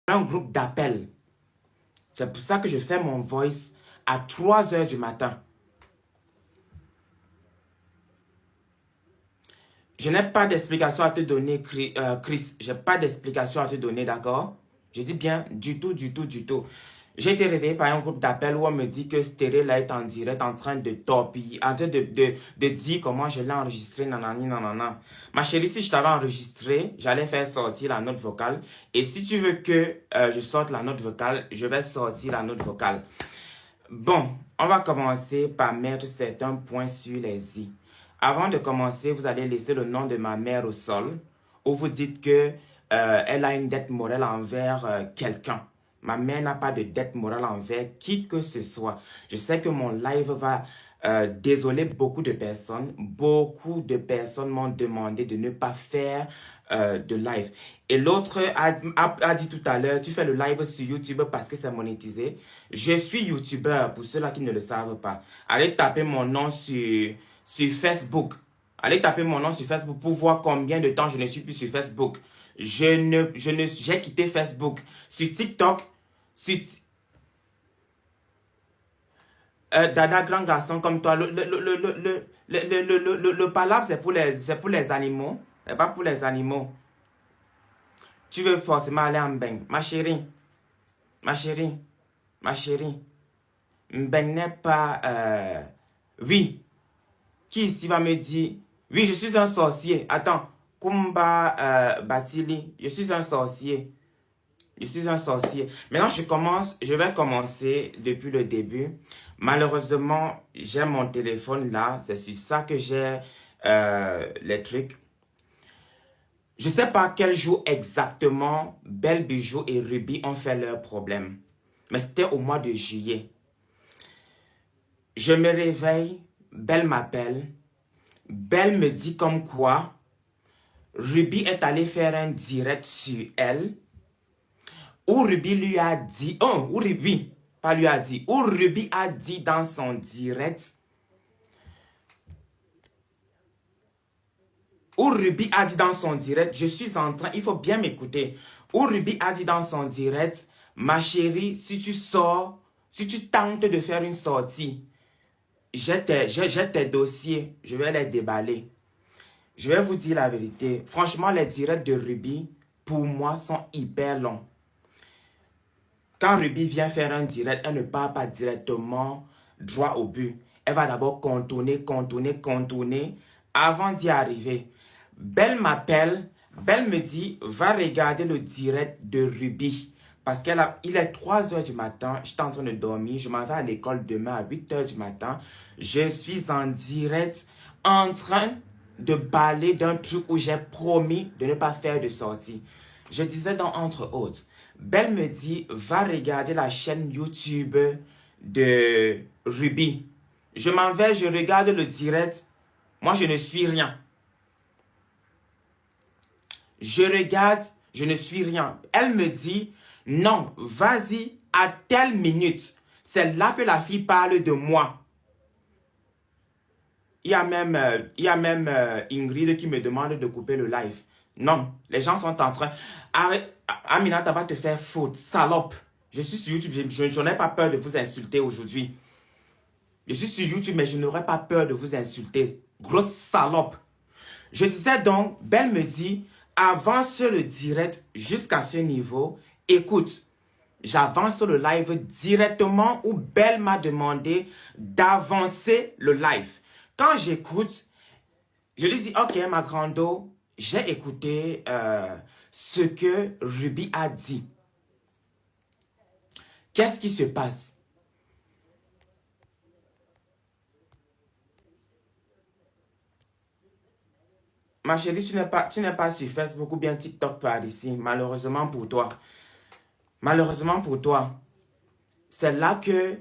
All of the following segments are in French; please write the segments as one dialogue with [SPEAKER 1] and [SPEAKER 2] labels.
[SPEAKER 1] un groupe d'appel. C'est pour ça que je fais mon voice à 3 heures du matin. Je n'ai pas d'explication à te donner, Chris. Je n'ai pas d'explication à te donner, d'accord? Je dis bien du tout, du tout, du tout. J'ai été réveillé par un groupe d'appel où on me dit que Stéréo là est en direct en train de torpiller, en train de dire comment je l'ai enregistré, nanani, nanana. Ma chérie, si je t'avais enregistré, j'allais faire sortir la note vocale. Et si tu veux que je sorte la note vocale, je vais sortir la note vocale. Bon, on va commencer par mettre certains points sur les i. Avant de commencer, vous allez laisser le nom de ma mère au sol, où vous dites que elle a une dette morale envers quelqu'un. Ma mère n'a pas de dette morale envers qui que ce soit. Je sais que mon live va désoler beaucoup de personnes. Beaucoup de personnes m'ont demandé de ne pas faire de live. Et l'autre a dit tout à l'heure, tu fais le live sur YouTube parce que c'est monétisé. Je suis YouTuber, pour ceux-là qui ne le savent pas. Allez taper mon nom sur Facebook. Allez taper mon nom sur Facebook pour voir combien de temps je ne suis plus sur Facebook. J'ai quitté Facebook. Sur TikTok, Dada, grand garçon comme toi, le palabre, c'est pour les animaux. C'est pas pour les animaux. Tu veux forcément aller en bain. Ma chérie, ma chérie, ma chérie. Ben n'est pas... Oui. Qui ici va me dire... Oui, je suis un sorcier. Attends. Kumba Batili. Je suis un sorcier. Je suis un sorcier. Maintenant, je vais commencer depuis le début. Malheureusement, j'ai mon téléphone là. C'est sur ça que j'ai les trucs. Je ne sais pas quel jour exactement Belle Bijou et Ruby ont fait leur problème. Mais c'était au mois de juillet. Je me réveille, Belle m'appelle. Belle me dit comme quoi Ruby est allée faire un direct sur elle. Où Ruby lui a dit, où Ruby, pas lui a dit, où Ruby a dit dans son direct, où Ruby a dit dans son direct, je suis en train, il faut bien m'écouter, où Ruby a dit dans son direct, ma chérie, si tu sors, si tu tentes de faire une sortie, j'ai tes dossiers, je vais les déballer. Je vais vous dire la vérité, franchement, les directs de Ruby, pour moi, sont hyper longs. Quand Ruby vient faire un direct, elle ne part pas directement droit au but. Elle va d'abord contourner avant d'y arriver. Belle m'appelle, Belle me dit, va regarder le direct de Ruby. Parce qu'il est 3 heures du matin, je suis en train de dormir, je m'en vais à l'école demain à 8 heures du matin. Je suis en direct en train de parler d'un truc où j'ai promis de ne pas faire de sortie. Je disais dans entre autres, Belle me dit, va regarder la chaîne YouTube de Ruby. Je m'en vais, je regarde le direct. Moi, je ne suis rien. Je regarde, je ne suis rien. Elle me dit, non, vas-y à telle minute. C'est là que la fille parle de moi. Il y a même Ingrid qui me demande de couper le live. Non, les gens sont en train... Arrête, Aminata va te faire faute, salope. Je suis sur YouTube, je n'ai pas peur de vous insulter aujourd'hui. Je suis sur YouTube, mais je n'aurai pas peur de vous insulter. Grosse salope. Je disais donc, Belle me dit, avance le direct jusqu'à ce niveau. Écoute, j'avance le live directement où Belle m'a demandé d'avancer le live. Quand j'écoute, je lui dis, ok, ma grande, j'ai écouté ce que Ruby a dit. Qu'est-ce qui se passe? Ma chérie, tu n'es pas sur Facebook ou bien TikTok par ici, malheureusement pour toi. Malheureusement pour toi. C'est là que,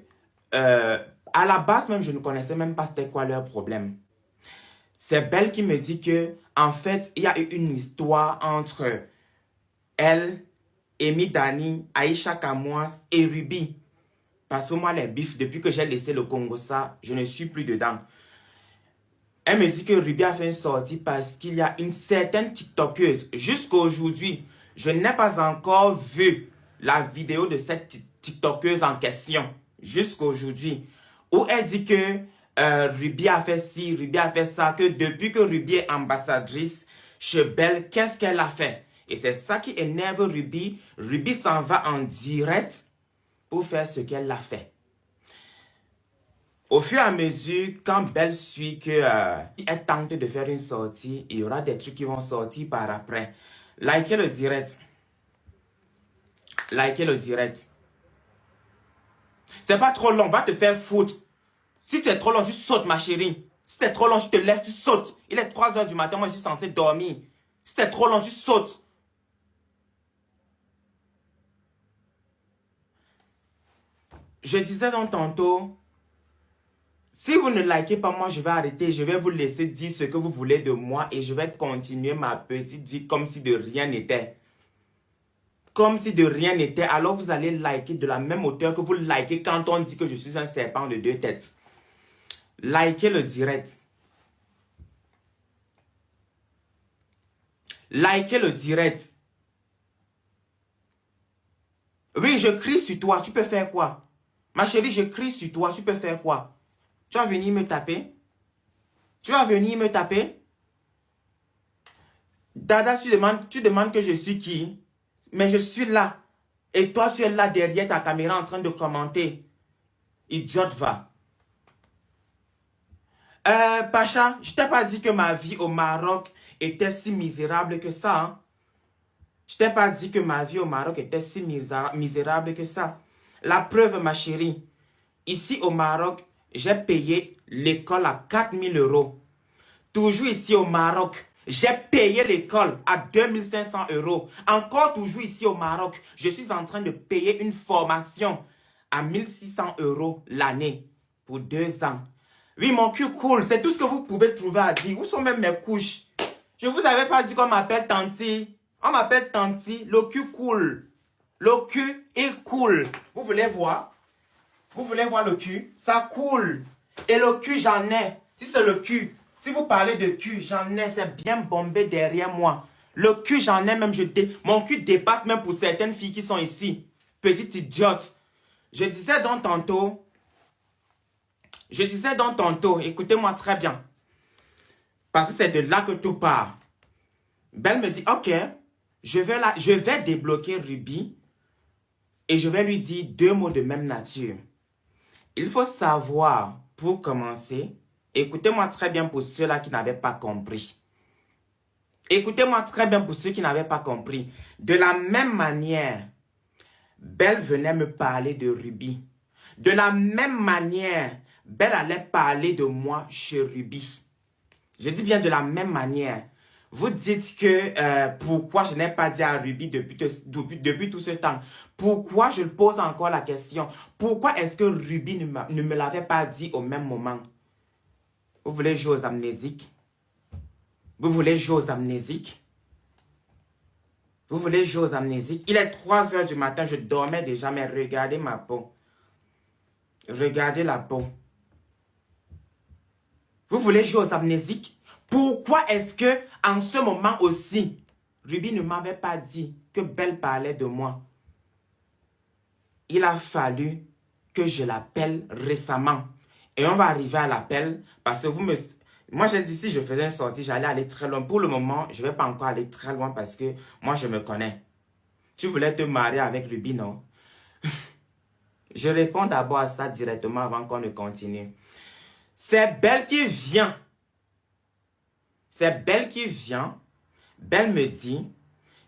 [SPEAKER 1] à la base même, je ne connaissais même pas c'était quoi leur problème. C'est Belle qui me dit que, en fait, il y a eu une histoire entre elle, Amy Dani, Aïcha Kamouas et Ruby. Parce que moi, les bifs, depuis que j'ai laissé le Congo, ça, je ne suis plus dedans. Elle me dit que Ruby a fait une sortie parce qu'il y a une certaine TikTokeuse. Jusqu'à aujourd'hui, je n'ai pas encore vu la vidéo de cette TikTokeuse en question, jusqu'à aujourd'hui, où elle dit que Ruby a fait ci, Ruby a fait ça, que depuis que Ruby est ambassadrice chez Belle, qu'est-ce qu'elle a fait? Et c'est ça qui énerve Ruby. Ruby s'en va en direct pour faire ce qu'elle a fait. Au fur et à mesure, quand Belle suit qu'elle tente de faire une sortie, il y aura des trucs qui vont sortir par après. Likez le direct. Likez le direct. C'est pas trop long, va te faire foutre. Si c'est trop long, tu sautes, ma chérie. Si c'est trop long, tu te lèves, tu sautes. Il est 3 h du matin, moi je suis censé dormir. Si c'est trop long, tu sautes. Je disais donc tantôt, si vous ne likez pas, moi je vais arrêter. Je vais vous laisser dire ce que vous voulez de moi et je vais continuer ma petite vie comme si de rien n'était. Comme si de rien n'était. Alors vous allez liker de la même hauteur que vous likez quand on dit que je suis un serpent de 2 têtes. Likez le direct. Likez le direct. Oui, je crie sur toi. Tu peux faire quoi? Ma chérie, je crie sur toi. Tu peux faire quoi? Tu vas venir me taper? Tu vas venir me taper? Dada, tu demandes que je suis qui? Mais je suis là. Et toi, tu es là derrière ta caméra en train de commenter. Idiote, va. Pacha, je t'ai pas dit que ma vie au Maroc était si misérable que ça. Hein? Je t'ai pas dit que ma vie au Maroc était si misérable que ça. La preuve, ma chérie. Ici au Maroc, j'ai payé l'école à 4 000 €. Toujours ici au Maroc, j'ai payé l'école à 2 500 €. Encore toujours ici au Maroc, je suis en train de payer une formation à 1 600 € l'année pour 2 ans. Oui, mon cul coule, c'est tout ce que vous pouvez trouver à dire. Où sont même mes couches? Je vous avais pas dit qu'on m'appelle Tanti. On m'appelle Tanti, le cul coule. Le cul, il coule. Vous voulez voir? Vous voulez voir le cul? Ça coule. Et le cul, j'en ai. Si c'est le cul, si vous parlez de cul, j'en ai. C'est bien bombé derrière moi. Le cul, j'en ai même. Mon cul dépasse même pour certaines filles qui sont ici. Petite idiote. Je disais donc tantôt, écoutez-moi très bien. Parce que c'est de là que tout part. Belle me dit, ok, je vais débloquer Ruby et je vais lui dire 2 mots de même nature. Il faut savoir, pour commencer, écoutez-moi très bien pour ceux-là qui n'avaient pas compris. Écoutez-moi très bien pour ceux qui n'avaient pas compris. De la même manière, Belle venait me parler de Ruby. De la même manière, Belle allait parler de moi chez Ruby. Je dis bien de la même manière. Vous dites que pourquoi je n'ai pas dit à Ruby depuis tout ce temps. Pourquoi je pose encore la question? Pourquoi est-ce que Ruby ne me l'avait pas dit au même moment? Vous voulez jouer aux amnésiques? Vous voulez jouer aux amnésiques? Vous voulez jouer aux amnésiques? Il est 3 h du matin, je dormais déjà, mais regardez ma peau. Regardez la peau. Vous voulez jouer aux amnésiques? Pourquoi est-ce que, en ce moment aussi, Ruby ne m'avait pas dit que Belle parlait de moi? Il a fallu que je l'appelle récemment. Et on va arriver à l'appel parce que moi, j'ai dit si je faisais une sortie, j'allais aller très loin. Pour le moment, je ne vais pas encore aller très loin parce que moi, je me connais. Tu voulais te marier avec Ruby, non? Je réponds d'abord à ça directement avant qu'on ne continue. C'est Belle qui vient. C'est Belle qui vient. Belle me dit,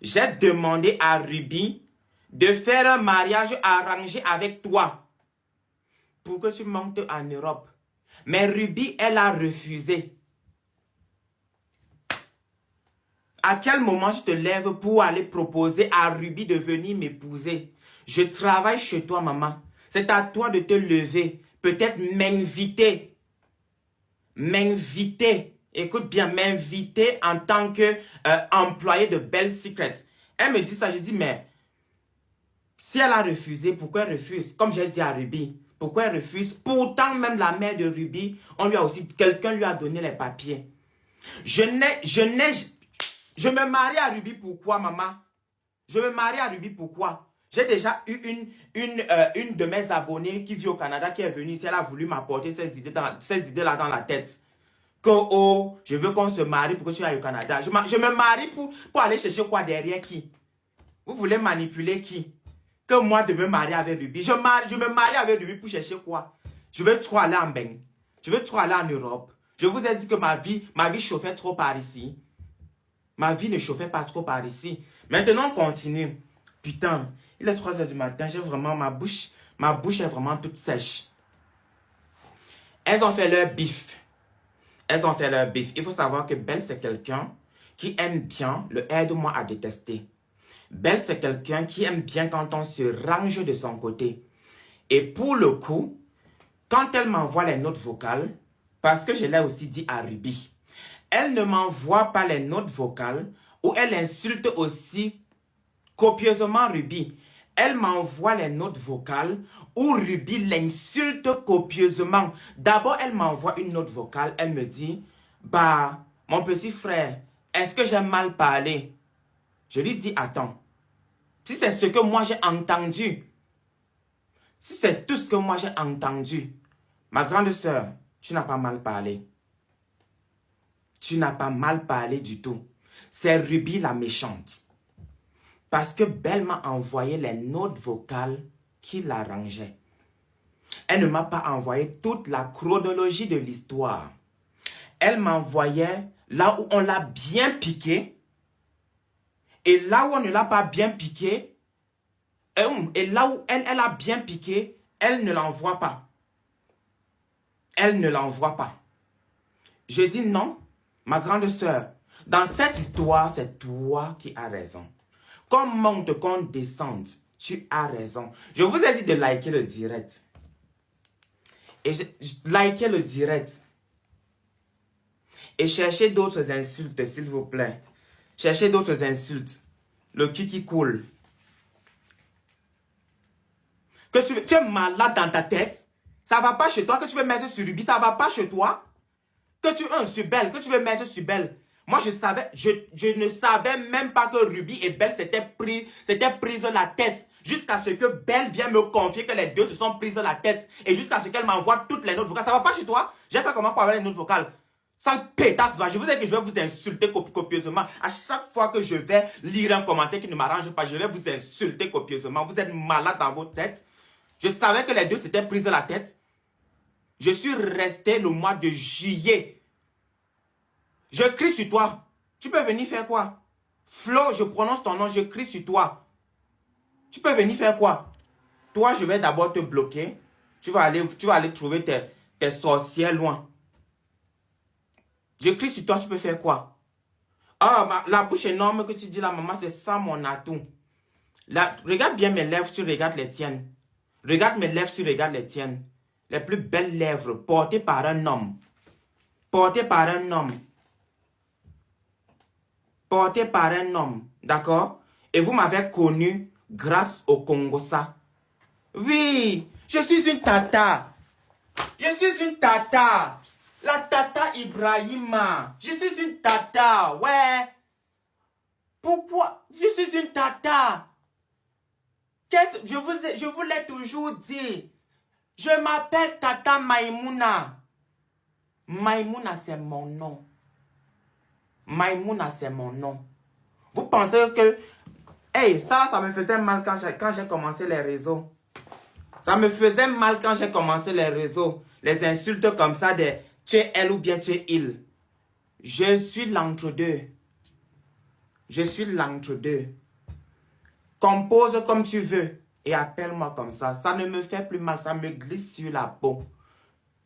[SPEAKER 1] j'ai demandé à Ruby de faire un mariage arrangé avec toi pour que tu montes en Europe. Mais Ruby, elle a refusé. À quel moment je te lève pour aller proposer à Ruby de venir m'épouser? Je travaille chez toi, maman. C'est à toi de te lever. Peut-être m'inviter. M'inviter. Écoute bien, m'inviter en tant qu'employé de Belle Secret. Elle me dit ça, je dis, mais si elle a refusé, pourquoi elle refuse? Comme j'ai dit à Ruby, pourquoi elle refuse? Pourtant, même la mère de Ruby, quelqu'un lui a donné les papiers. Je me marie à Ruby pourquoi, maman? Je me marie à Ruby pourquoi? J'ai déjà eu une de mes abonnées qui vit au Canada, qui est venue ici, elle a voulu m'apporter ces idées-là dans la tête. Que, oh, je veux qu'on se marie pour que tu ailles au Canada. Je me marie pour aller chercher quoi derrière qui? Vous voulez manipuler qui? Que moi de me marier avec Ruby. Je me marie avec Ruby pour chercher quoi? Je veux trop aller en bain. Je veux trop aller en Europe. Je vous ai dit que ma vie chauffait trop par ici. Ma vie ne chauffait pas trop par ici. Maintenant, on continue. Putain, il est 3 h du matin. J'ai vraiment ma bouche est vraiment toute sèche. Elles ont fait leur bif. Elles ont fait leur bif. Il faut savoir que Belle, c'est quelqu'un qui aime bien le aide-moi à détester. Belle, c'est quelqu'un qui aime bien quand on se range de son côté. Et pour le coup, quand elle m'envoie les notes vocales, parce que je l'ai aussi dit à Ruby, elle ne m'envoie pas les notes vocales où elle insulte aussi copieusement Ruby. Elle m'envoie les notes vocales où Ruby l'insulte copieusement. D'abord, elle m'envoie une note vocale. Elle me dit, bah, mon petit frère, est-ce que j'ai mal parlé? Je lui dis, attends. Si c'est ce que moi j'ai entendu, si c'est tout ce que moi j'ai entendu, ma grande sœur, tu n'as pas mal parlé. Tu n'as pas mal parlé du tout. C'est Ruby la méchante. Parce que Belle m'a envoyé les notes vocales qui l'arrangeaient. Elle ne m'a pas envoyé toute la chronologie de l'histoire. Elle m'envoyait là où on l'a bien piqué. Et là où on ne l'a pas bien piqué, et là où elle a bien piqué, elle ne l'envoie pas. Elle ne l'envoie pas. Je dis non, ma grande sœur, dans cette histoire, c'est toi qui as raison. Qu'on monte, qu'on descende, tu as raison. Je vous ai dit de liker le direct. Et liker le direct. Et cherchez d'autres insultes, s'il vous plaît. Cherchez d'autres insultes. Le qui coule. Que tu es malade dans ta tête. Ça va pas chez toi. Que tu veux mettre sur Ruby, ça va pas chez toi. Que tu es sur Belle, que tu veux mettre sur Belle. Moi, je ne savais même pas que Ruby et Belle s'étaient prises la tête. Jusqu'à ce que Belle vienne me confier que les deux se sont prises la tête. Et jusqu'à ce qu'elle m'envoie toutes les notes vocales. Ça va pas chez toi? J'ai fait comment pour avoir les notes vocales? Sale pétasse, va. Je vous ai dit que je vais vous insulter copieusement. À chaque fois que je vais lire un commentaire qui ne m'arrange pas, je vais vous insulter copieusement. Vous êtes malade dans vos têtes. Je savais que les deux s'étaient prises la tête. Je suis resté le mois de juillet. Je crie sur toi. Tu peux venir faire quoi? Flo, je prononce ton nom, je crie sur toi. Tu peux venir faire quoi? Toi, je vais d'abord te bloquer. Tu vas aller trouver tes sorcières loin. Je crie sur toi, tu peux faire quoi? Ah, la bouche énorme que tu dis là, maman, c'est ça mon atout. Là, regarde bien mes lèvres, tu regardes les tiennes. Regarde mes lèvres, tu regardes les tiennes. Les plus belles lèvres portées par un homme. Portées par un homme. Portées par un homme. D'accord? Et vous m'avez connu grâce au Congossa. Oui, je suis une tata. Je suis une tata. La tata Ibrahima. Je suis une tata. Ouais. Pourquoi? Je suis une tata. Je vous l'ai toujours dit. Je m'appelle Tata Maïmouna. Maïmouna, c'est mon nom. Maïmouna, c'est mon nom. Vous pensez que... Hey, ça me faisait mal quand j'ai commencé les réseaux. Ça me faisait mal quand j'ai commencé les réseaux. Les insultes comme ça de tu es elle ou bien tu es il. Je suis l'entre-deux. Je suis l'entre-deux. Compose comme tu veux et appelle-moi comme ça. Ça ne me fait plus mal. Ça me glisse sur la peau.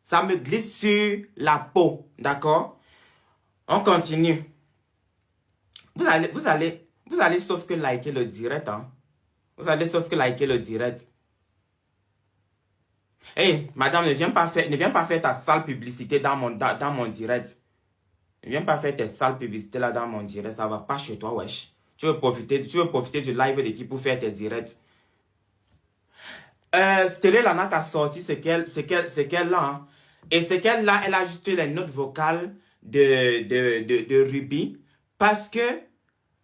[SPEAKER 1] Ça me glisse sur la peau. D'accord? On continue. Vous allez sauf que liker le direct. Hein? Vous allez sauf que liker le direct. Hey, madame, ne viens pas faire ta sale publicité dans mon direct. Ne viens pas faire tes sales publicités là dans mon direct. Ça va pas chez toi, wesh. Tu veux profiter du live d'équipe pour faire tes directs. Stélé Lana qui a sorti ce qu'elle a. Hein. Et ce qu'elle a, elle a ajouté les notes vocales de Ruby. Parce que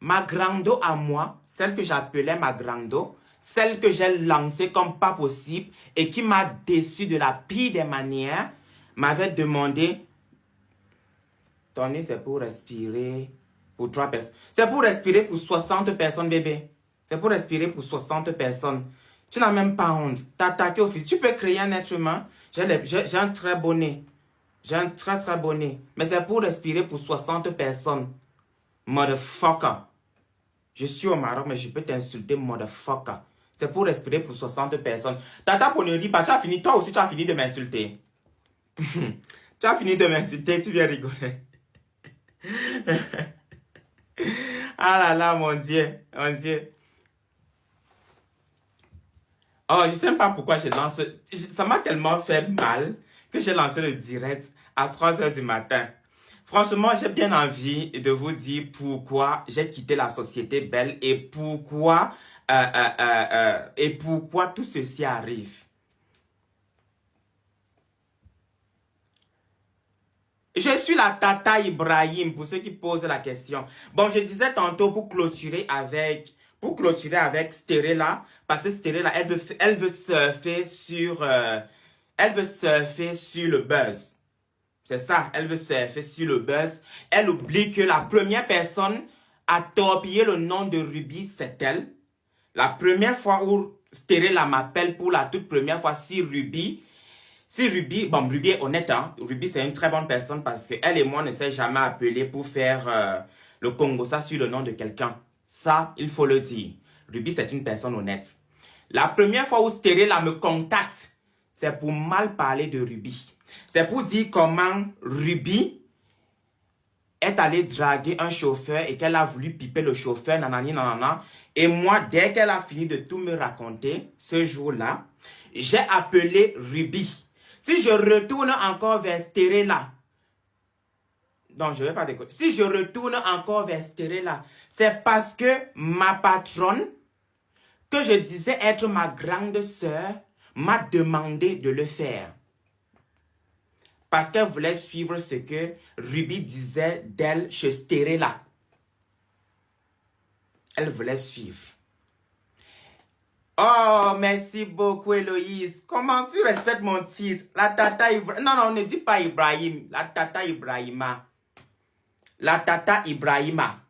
[SPEAKER 1] ma grando à moi, celle que j'appelais ma grando, celle que j'ai lancée comme pas possible et qui m'a déçu de la pire des manières, m'avait demandé, Tony, c'est pour respirer pour 3 personnes. C'est pour respirer pour 60 personnes, bébé. C'est pour respirer pour 60 personnes. Tu n'as même pas honte. T'as attaqué au fils. Tu peux créer un être humain. J'ai un très bon nez. J'ai un très très bon nez. Mais c'est pour respirer pour 60 personnes. Motherfucker. Je suis au Maroc, mais je peux t'insulter, motherfucker. C'est pour respirer pour 60 personnes. Tata pour ne ris pas. Tu as fini, toi aussi, tu as fini de m'insulter. Tu as fini de m'insulter, tu viens rigoler. Ah là là, mon Dieu, mon Dieu. Oh, je ne sais même pas pourquoi j'ai lancé. Ça m'a tellement fait mal que j'ai lancé le direct à 3 heures du matin. Franchement, j'ai bien envie de vous dire pourquoi j'ai quitté la société belle et pourquoi tout ceci arrive. Je suis la Tata Ibrahim, pour ceux qui posent la question. Bon, je disais tantôt pour clôturer avec Sterella, parce que Sterella, elle veut surfer sur le buzz. C'est ça, elle veut surfer sur le buzz. Elle oublie que la première personne à torpiller le nom de Ruby, c'est elle. La première fois où Sterella m'appelle pour la toute première fois, si Ruby, bon, Ruby est honnête, hein. Ruby, c'est une très bonne personne parce qu'elle et moi ne s'est jamais appelé pour faire le Congo, ça sur le nom de quelqu'un. Ça, il faut le dire. Ruby, c'est une personne honnête. La première fois où Sterella me contacte, c'est pour mal parler de Ruby. C'est pour dire comment Ruby est allée draguer un chauffeur et qu'elle a voulu piper le chauffeur, nanani, nanana. Et moi, dès qu'elle a fini de tout me raconter, ce jour-là, j'ai appelé Ruby. Si je retourne encore vers Sterella, non, je ne vais pas déconner. Si je retourne encore vers Sterella, c'est parce que ma patronne, que je disais être ma grande sœur, m'a demandé de le faire. Parce qu'elle voulait suivre ce que Ruby disait d'elle chez Sterella. Elle voulait suivre. Oh, merci beaucoup, Héloïse. Comment tu respectes mon titre? La Tata Ibrahima. Non, non, ne dis pas Ibrahim. La Tata Ibrahima. La Tata Ibrahima.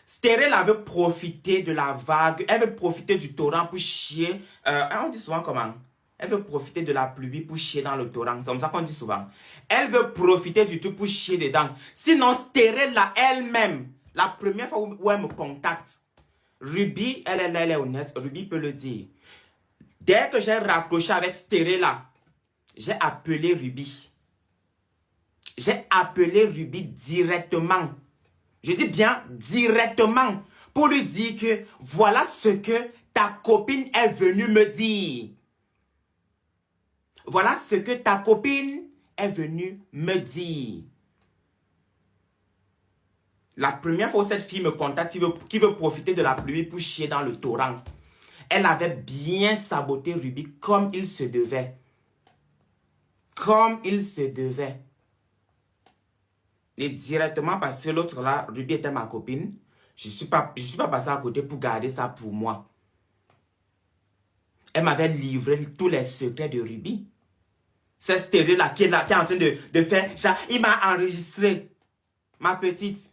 [SPEAKER 1] Sterella veut profiter de la vague. Elle veut profiter du torrent pour chier. On dit souvent comment? Elle veut profiter de la pluie pour chier dans le torrent. C'est comme ça qu'on dit souvent. Elle veut profiter du tout pour chier dedans. Sinon, Sterella elle-même, la première fois où elle me contacte, Ruby, elle est honnête. Ruby peut le dire. Dès que j'ai raccroché avec Sterella, j'ai appelé Ruby. J'ai appelé Ruby directement. Je dis bien directement pour lui dire que voilà ce que ta copine est venue me dire. Voilà ce que ta copine est venue me dire. La première fois où cette fille me contacte, qui veut profiter de la pluie pour chier dans le torrent, elle avait bien saboté Ruby comme il se devait. Comme il se devait. Et directement parce que l'autre là, Ruby était ma copine, je ne suis pas passé à côté pour garder ça pour moi. Elle m'avait livré tous les secrets de Ruby. C'est stérile là qui est en train de faire. Genre, il m'a enregistré. Ma petite.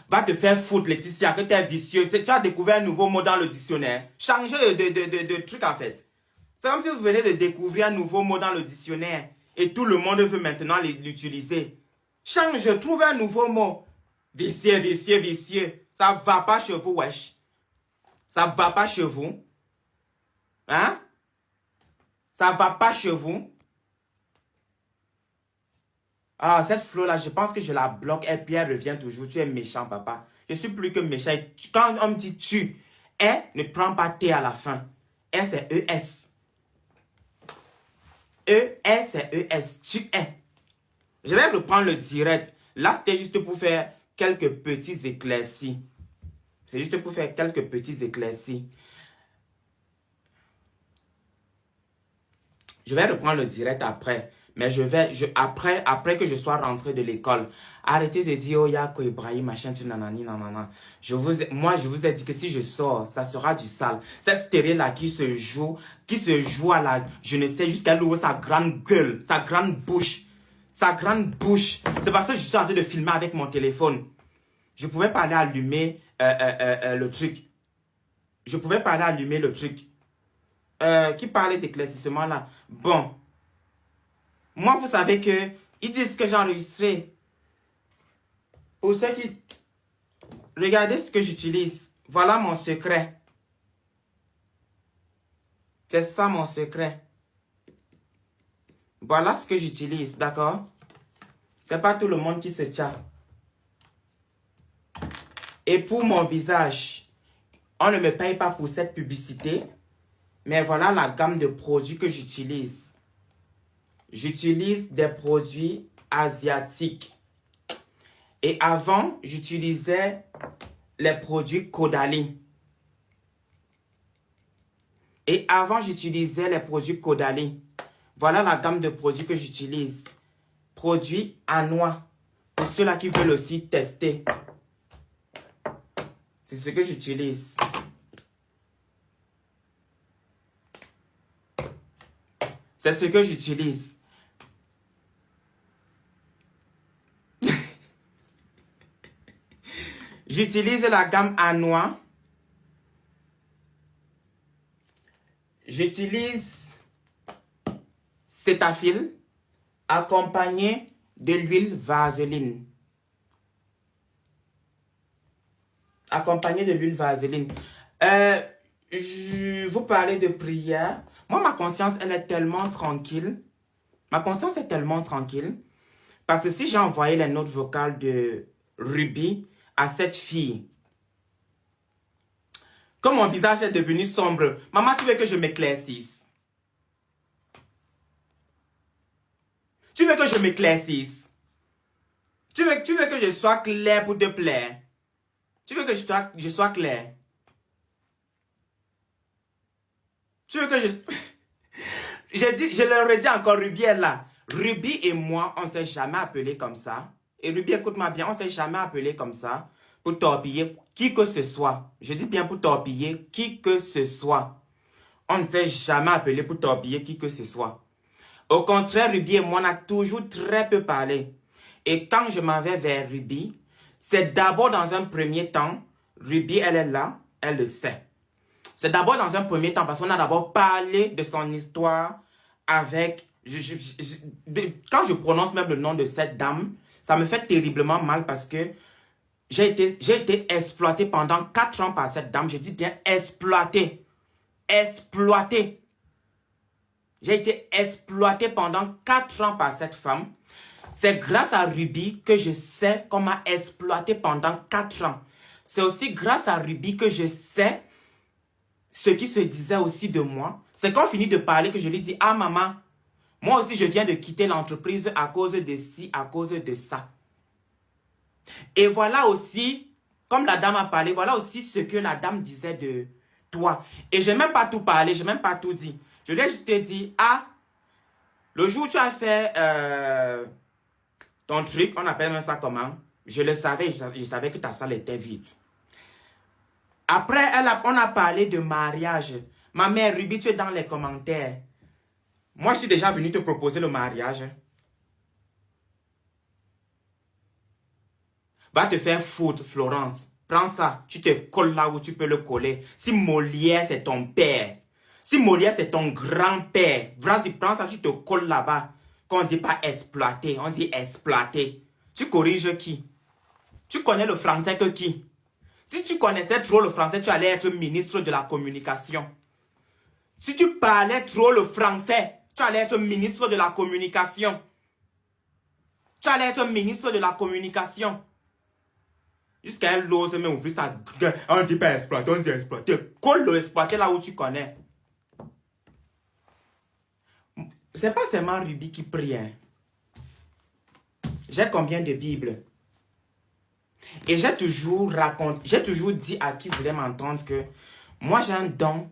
[SPEAKER 1] Va te faire foutre, Laetitia, que tu es vicieuse. Tu as découvert un nouveau mot dans le dictionnaire. Changez de truc en fait. C'est comme si vous venez de découvrir un nouveau mot dans le dictionnaire. Et tout le monde veut maintenant l'utiliser. Change, trouve un nouveau mot. Vicieux, vicieux, vicieux. Ça ne va pas chez vous, wesh. Ça ne va pas chez vous. Hein? Ça ne va pas chez vous. Ah, cette Flo-là, je pense que je la bloque et puis elle revient toujours. Tu es méchant, papa. Je suis plus que méchant. Quand on me dit tu, ne prends pas T à la fin. C'est ES. C'est ES. Tu es. Je vais reprendre le direct. Là, c'était juste pour faire quelques petits éclaircis. C'est juste pour faire quelques petits éclaircis. Je vais reprendre le direct après. Mais après que je sois rentré de l'école, arrêtez de dire, oh, Yako Ibrahim, machin, tu nanani, nanana. Moi, je vous ai dit que si je sors, ça sera du sale. Cette stérile-là qui se joue à la, je ne sais, jusqu'à l'ouvrir sa grande gueule, sa grande bouche. Sa grande bouche. C'est parce que je suis en train de filmer avec mon téléphone. Je pouvais pas aller allumer le truc. Je pouvais pas aller allumer le truc. Qui parlait d'éclaircissement là? Bon. Moi, vous savez que ils disent que j'ai enregistré. Pour ceux qui... Regardez ce que j'utilise. Voilà mon secret. C'est ça mon secret. Voilà ce que j'utilise, d'accord? C'est pas tout le monde qui se tient. Et pour mon visage, on ne me paye pas pour cette publicité. Mais voilà la gamme de produits que j'utilise. J'utilise des produits asiatiques. Et avant, j'utilisais les produits Caudalie. Et avant, j'utilisais les produits Caudalie. Voilà la gamme de produits que j'utilise. Produits à noix. Pour ceux-là qui veulent aussi tester. C'est ce que j'utilise. C'est ce que j'utilise. J'utilise la gamme à noix. J'utilise Cetaphil accompagné de l'huile vaseline. Accompagné de l'huile vaseline. Je vous parlais de prière. Moi, ma conscience, elle est tellement tranquille. Ma conscience est tellement tranquille. Parce que si j'ai envoyé les notes vocales de Ruby à cette fille, comme mon visage est devenu sombre, maman, tu veux que je m'éclaircisse? Tu veux que je m'éclaircisse? Tu veux que je sois clair pour te plaire? Tu veux que je sois clair? Tu veux que je... je leur ai dit encore, Ruby est là. Ruby et moi, on ne s'est jamais appelé comme ça. Et Ruby, écoute-moi bien, on ne s'est jamais appelé comme ça pour torpiller qui que ce soit. Je dis bien pour torpiller qui que ce soit. On ne s'est jamais appelé pour torpiller qui que ce soit. Au contraire, Ruby et moi, on a toujours très peu parlé. Et quand je m'en vais vers Ruby, c'est d'abord dans un premier temps, Ruby, elle est là, elle le sait. C'est d'abord dans un premier temps parce qu'on a d'abord parlé de son histoire avec... quand je prononce même le nom de cette dame, ça me fait terriblement mal parce que j'ai été exploité pendant 4 ans par cette dame. Je dis bien exploité. Exploité. J'ai été exploité pendant 4 ans par cette femme. C'est grâce à Ruby que je sais qu'on m'a exploité pendant 4 ans. C'est aussi grâce à Ruby que je sais ce qui se disait aussi de moi. C'est quand on finit de parler que je lui dis, ah maman, moi aussi je viens de quitter l'entreprise à cause de ci, à cause de ça. Et voilà aussi, comme la dame a parlé, voilà aussi ce que la dame disait de toi. Et je n'ai même pas tout parlé, je n'ai même pas tout dit. Je lui ai juste dit, ah, le jour où tu as fait ton truc, on appelle ça comment? Je le savais, je savais que ta salle était vide. Après, on a parlé de mariage. Ma mère, Ruby, tu es dans les commentaires. Moi, je suis déjà venu te proposer le mariage. Va te faire foutre, Florence. Prends ça. Tu te colles là où tu peux le coller. Si Molière, c'est ton père. Si Molière, c'est ton grand-père. Vas-y, prends ça, tu te colles là-bas. Quand on ne dit pas exploiter, on dit exploiter. Tu corriges qui? Tu connais le français que qui? Si tu connaissais trop le français, tu allais être ministre de la communication. Si tu parlais trop le français, tu allais être ministre de la communication. Tu allais être ministre de la communication. Jusqu'à elle ose même ouvrir sa gueule. On ne dit pas exploiter, on dit exploiter. Colle le exploiter là où tu connais. C'est pas seulement Ruby qui prie. Hein. J'ai combien de Bibles? Et j'ai toujours dit à qui voulait m'entendre que moi j'ai un don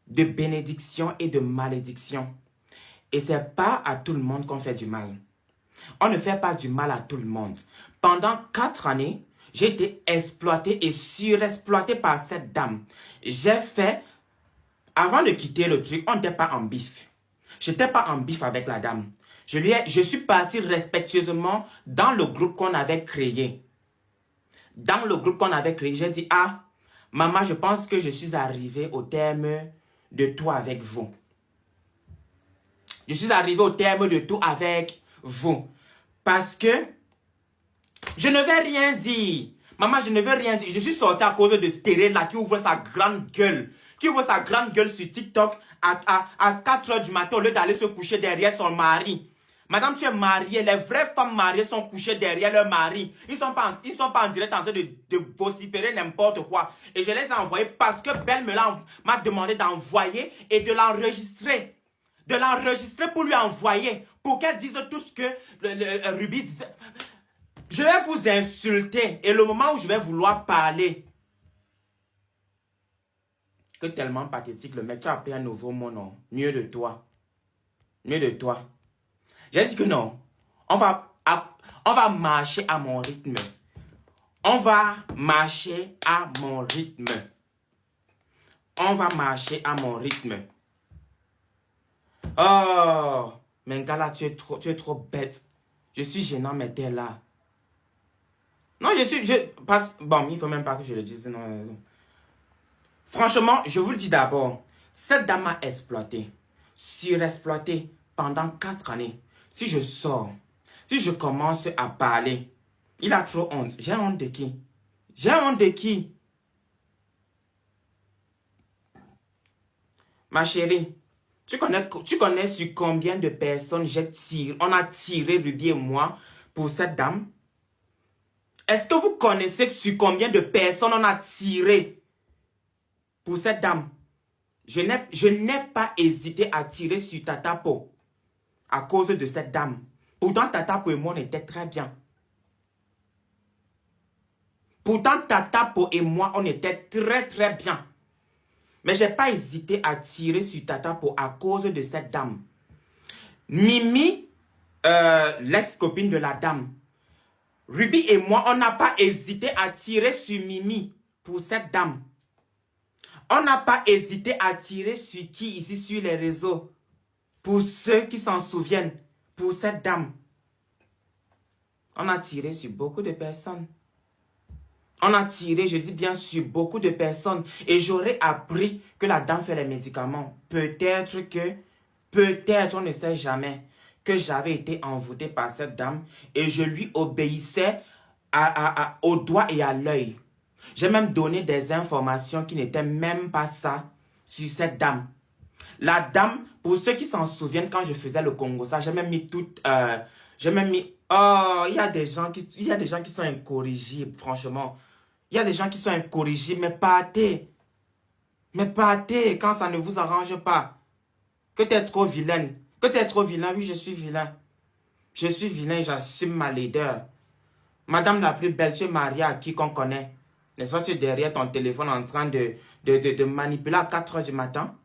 [SPEAKER 1] de bénédiction et de malédiction. Et c'est pas à tout le monde qu'on fait du mal. On ne fait pas du mal à tout le monde. Pendant 4 années, j'ai été exploité et surexploité par cette dame. J'ai fait, avant de quitter le truc, on n'était pas en bif. Je n'étais pas en bif avec la dame. Je suis parti respectueusement dans le groupe qu'on avait créé. Dans le groupe qu'on avait créé, j'ai dit, ah, maman, je pense que je suis arrivé au terme de tout avec vous. Je suis arrivé au terme de tout avec vous. Parce que je ne vais rien dire. Maman, je ne veux rien dire. Je suis sorti à cause de Stéré là qui ouvre sa grande gueule. Qui ouvre sa grande gueule sur TikTok à 4 h du matin au lieu d'aller se coucher derrière son mari. Madame, tu es mariée. Les vraies femmes mariées sont couchées derrière leur mari. Ils sont pas en direct en train de vociférer n'importe quoi. Et je les ai envoyés parce que Belle m'a demandé d'envoyer et de l'enregistrer. De l'enregistrer pour lui envoyer. Pour qu'elle dise tout ce que Ruby disait. Je vais vous insulter. Et le moment où je vais vouloir parler. Que tellement pathétique. Le mec, tu as appris un nouveau mot, non? Mieux de toi. Mieux de toi. J'ai dit que non. On va marcher à mon rythme. On va marcher à mon rythme. On va marcher à mon rythme. Oh, mais gars là, tu es trop bête. Je suis gênant, mais t'es là. Non, bon, il ne faut même pas que je le dise. Non. Franchement, je vous le dis d'abord. Cette dame m'a exploité. Surexploité pendant 4 années. Si je sors, si je commence à parler, il a trop honte. J'ai honte de qui? J'ai honte de qui? Ma chérie, tu connais sur combien de personnes on a tiré Ruby et moi pour cette dame? Est-ce que vous connaissez sur combien de personnes on a tiré pour cette dame? Je n'ai pas hésité à tirer sur Tata Po à cause de cette dame. Pourtant, Tata Po et moi, on était très bien. Pourtant, Tata Po et moi, on était très très bien. Mais je n'ai pas hésité à tirer sur Tata Po à cause de cette dame. Mimi, l'ex-copine de la dame. Ruby et moi, on n'a pas hésité à tirer sur Mimi pour cette dame. On n'a pas hésité à tirer sur qui ici sur les réseaux. Pour ceux qui s'en souviennent, pour cette dame. On a tiré sur beaucoup de personnes. On a tiré, je dis bien sur beaucoup de personnes. Et j'aurais appris que la dame fait les médicaments. Peut-être, on ne sait jamais, que j'avais été envoûté par cette dame et je lui obéissais au doigt et à l'œil. J'ai même donné des informations qui n'étaient même pas ça sur cette dame. La dame, pour ceux qui s'en souviennent, quand je faisais le Congo, ça, j'ai même mis toute... j'ai même mis... Oh, il y a des gens qui sont incorrigibles, franchement. Il y a des gens qui sont incorrigibles, mais partez. Mais partez quand ça ne vous arrange pas. Que tu es trop vilaine. Que tu es trop vilain, oui, je suis vilain. Je suis vilain et j'assume ma laideur. Madame la plus belle, tu es mariée à qui qu'on connaît. N'est-ce pas, tu es derrière ton téléphone en train de manipuler à 4 h du matin.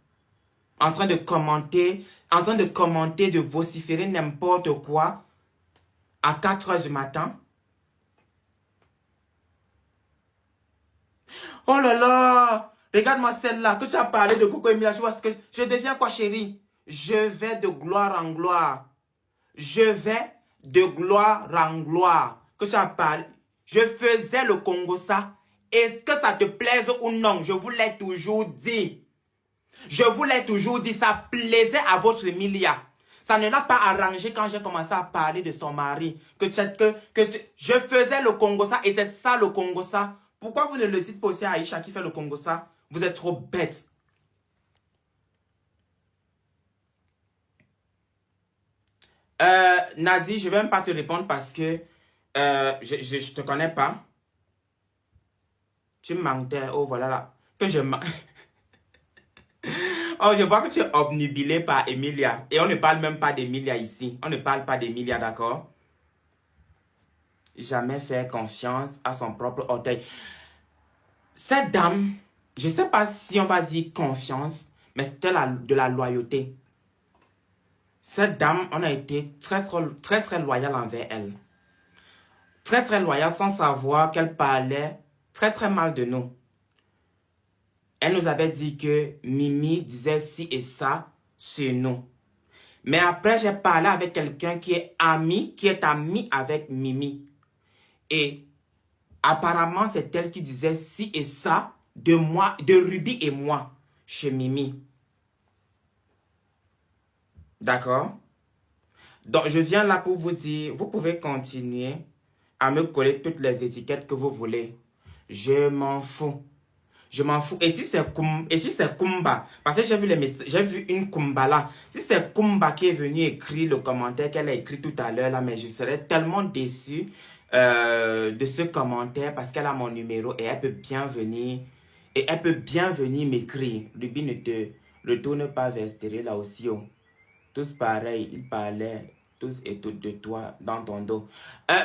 [SPEAKER 1] En train de commenter, de vociférer n'importe quoi à 4 h du matin. Oh là là! Regarde-moi celle-là, que tu as parlé de Coco Emilia. Tu vois ce que je deviens quoi, chérie? Je vais de gloire en gloire. Je vais de gloire en gloire. Que tu as parlé. Je faisais le Congo ça. Est-ce que ça te plaise ou non? Je vous l'ai toujours dit. Je vous l'ai toujours dit, ça plaisait à votre Emilia. Ça ne l'a pas arrangé quand j'ai commencé à parler de son mari. Je faisais le Congo ça et c'est ça le Congo ça. Pourquoi vous ne le dites pas aussi à Aïcha qui fait le Congo ça? Vous êtes trop bête. Nadi, je ne vais même pas te répondre parce que je ne te connais pas. Tu mentais. Oh, voilà là. Que je Oh, je vois que tu es obnubilé par Emilia. Et on ne parle même pas d'Emilia ici. On ne parle pas d'Emilia, d'accord? Jamais faire confiance à son propre orteil. Cette dame, je ne sais pas si on va dire confiance, mais c'était de la loyauté. Cette dame, on a été très loyal envers elle. Très loyal sans savoir qu'elle parlait très mal de nous. Elle nous avait dit que Mimi disait ci et ça sur nous. Mais après, j'ai parlé avec quelqu'un qui est ami avec Mimi. Et apparemment, c'est elle qui disait ci et ça de moi, de Ruby et moi, chez Mimi. D'accord? Donc, je viens là pour vous dire, vous pouvez continuer à me coller toutes les étiquettes que vous voulez. Je m'en fous. Je m'en fous. Et si c'est Kumba, parce que j'ai vu une Kumba là. Si c'est Kumba qui est venu écrire le commentaire qu'elle a écrit tout à l'heure là, mais je serais tellement déçu de ce commentaire parce qu'elle a mon numéro et elle peut bien venir m'écrire. Ruby, ne te retourne pas vers Stéré là aussi. Oh. Tous pareils, ils parlaient tous et toutes de toi dans ton dos.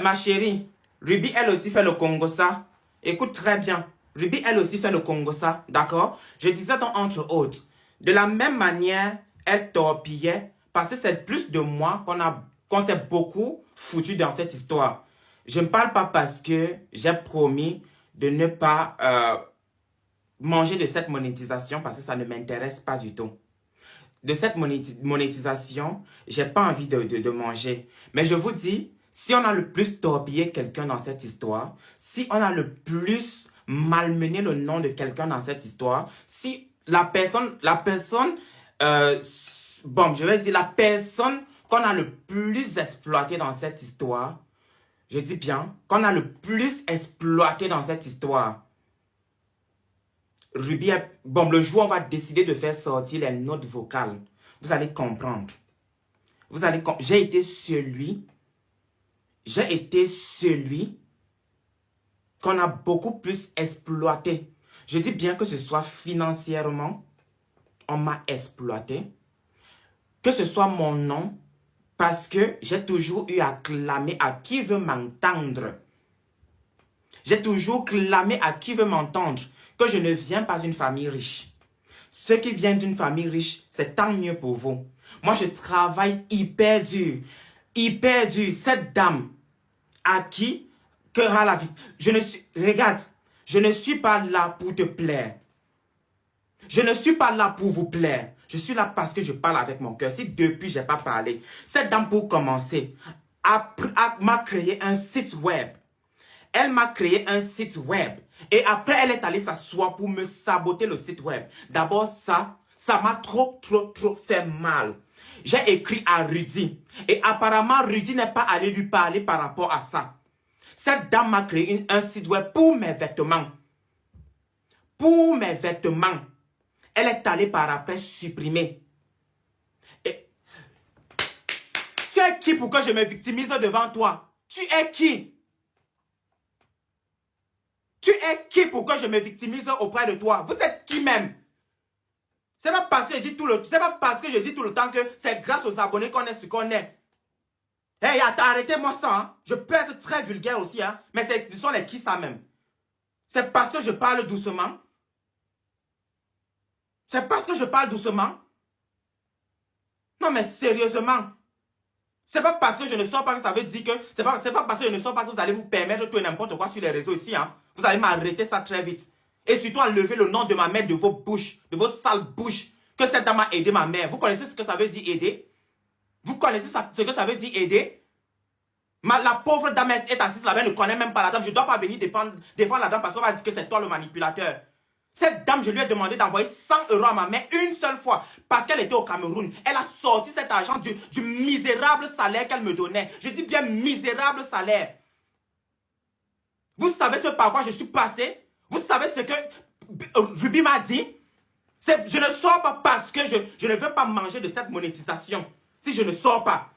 [SPEAKER 1] Ma chérie, Ruby, elle aussi fait le Congo ça. Écoute très bien. Ruby, elle aussi fait le Congo ça, d'accord? Je disais dans entre autres. De la même manière, elle torpillait parce que c'est plus de moi qu'on s'est beaucoup foutu dans cette histoire. Je ne parle pas parce que j'ai promis de ne pas manger de cette monétisation parce que ça ne m'intéresse pas du tout. De cette monétisation, j'ai pas envie de manger. Mais je vous dis, si on a le plus torpillé quelqu'un dans cette histoire, si on a le plus malmené le nom de quelqu'un dans cette histoire, si la personne, bon, je vais dire la personne qu'on a le plus exploité dans cette histoire, je dis bien, qu'on a le plus exploité dans cette histoire, Ruby, bon, le jour où on va décider de faire sortir les notes vocales, vous allez comprendre. J'ai été celui qu'on a beaucoup plus exploité. Je dis bien que ce soit financièrement, on m'a exploité. Que ce soit mon nom, parce que j'ai toujours eu à clamer à qui veut m'entendre. J'ai toujours clamé à qui veut m'entendre que je ne viens pas d'une famille riche. Ceux qui viennent d'une famille riche, c'est tant mieux pour vous. Moi, je travaille hyper dur. Hyper dur. Cette dame à qui quera la vie. Regarde, je ne suis pas là pour te plaire. Je ne suis pas là pour vous plaire. Je suis là parce que je parle avec mon cœur. Si depuis, je n'ai pas parlé. Cette dame, pour commencer, m'a créé un site web. Elle m'a créé un site web. Et après, elle est allée s'asseoir pour me saboter le site web. D'abord, ça m'a trop fait mal. J'ai écrit à Rudy. Et apparemment, Rudy n'est pas allé lui parler par rapport à ça. Cette dame m'a créé un site web pour mes vêtements. Pour mes vêtements. Elle est allée par après supprimer. Et tu es qui pour que je me victimise devant toi? Tu es qui? Tu es qui pour que je me victimise auprès de toi? Vous êtes qui même? C'est pas parce que je dis tout le temps que c'est grâce aux abonnés qu'on est ce qu'on est. Hey, arrêtez-moi ça. Hein. Je peux être très vulgaire aussi, hein, mais ce sont les qui ça même. C'est parce que je parle doucement. C'est parce que je parle doucement. Non, mais sérieusement. C'est pas parce que je ne sors pas que ça veut dire que... C'est pas parce que je ne sors pas que vous allez vous permettre tout et n'importe quoi sur les réseaux ici. Hein. Vous allez m'arrêter ça très vite. Et surtout enlever le nom de ma mère de vos bouches, de vos sales bouches. Que cette dame a aidé ma mère. Vous connaissez ce que ça veut dire aider? Vous connaissez ce que ça veut dire aider? La pauvre dame est assise là-bas, elle ne connaît même pas la dame. Je ne dois pas venir défendre la dame parce qu'on va dire que c'est toi le manipulateur. Cette dame, je lui ai demandé d'envoyer 100 € à ma mère une seule fois parce qu'elle était au Cameroun. Elle a sorti cet argent du misérable salaire qu'elle me donnait. Je dis bien misérable salaire. Vous savez ce par quoi je suis passé? Vous savez ce que Ruby m'a dit? Je ne sors pas parce que je ne veux pas manger de cette monétisation. Si je ne sors pas.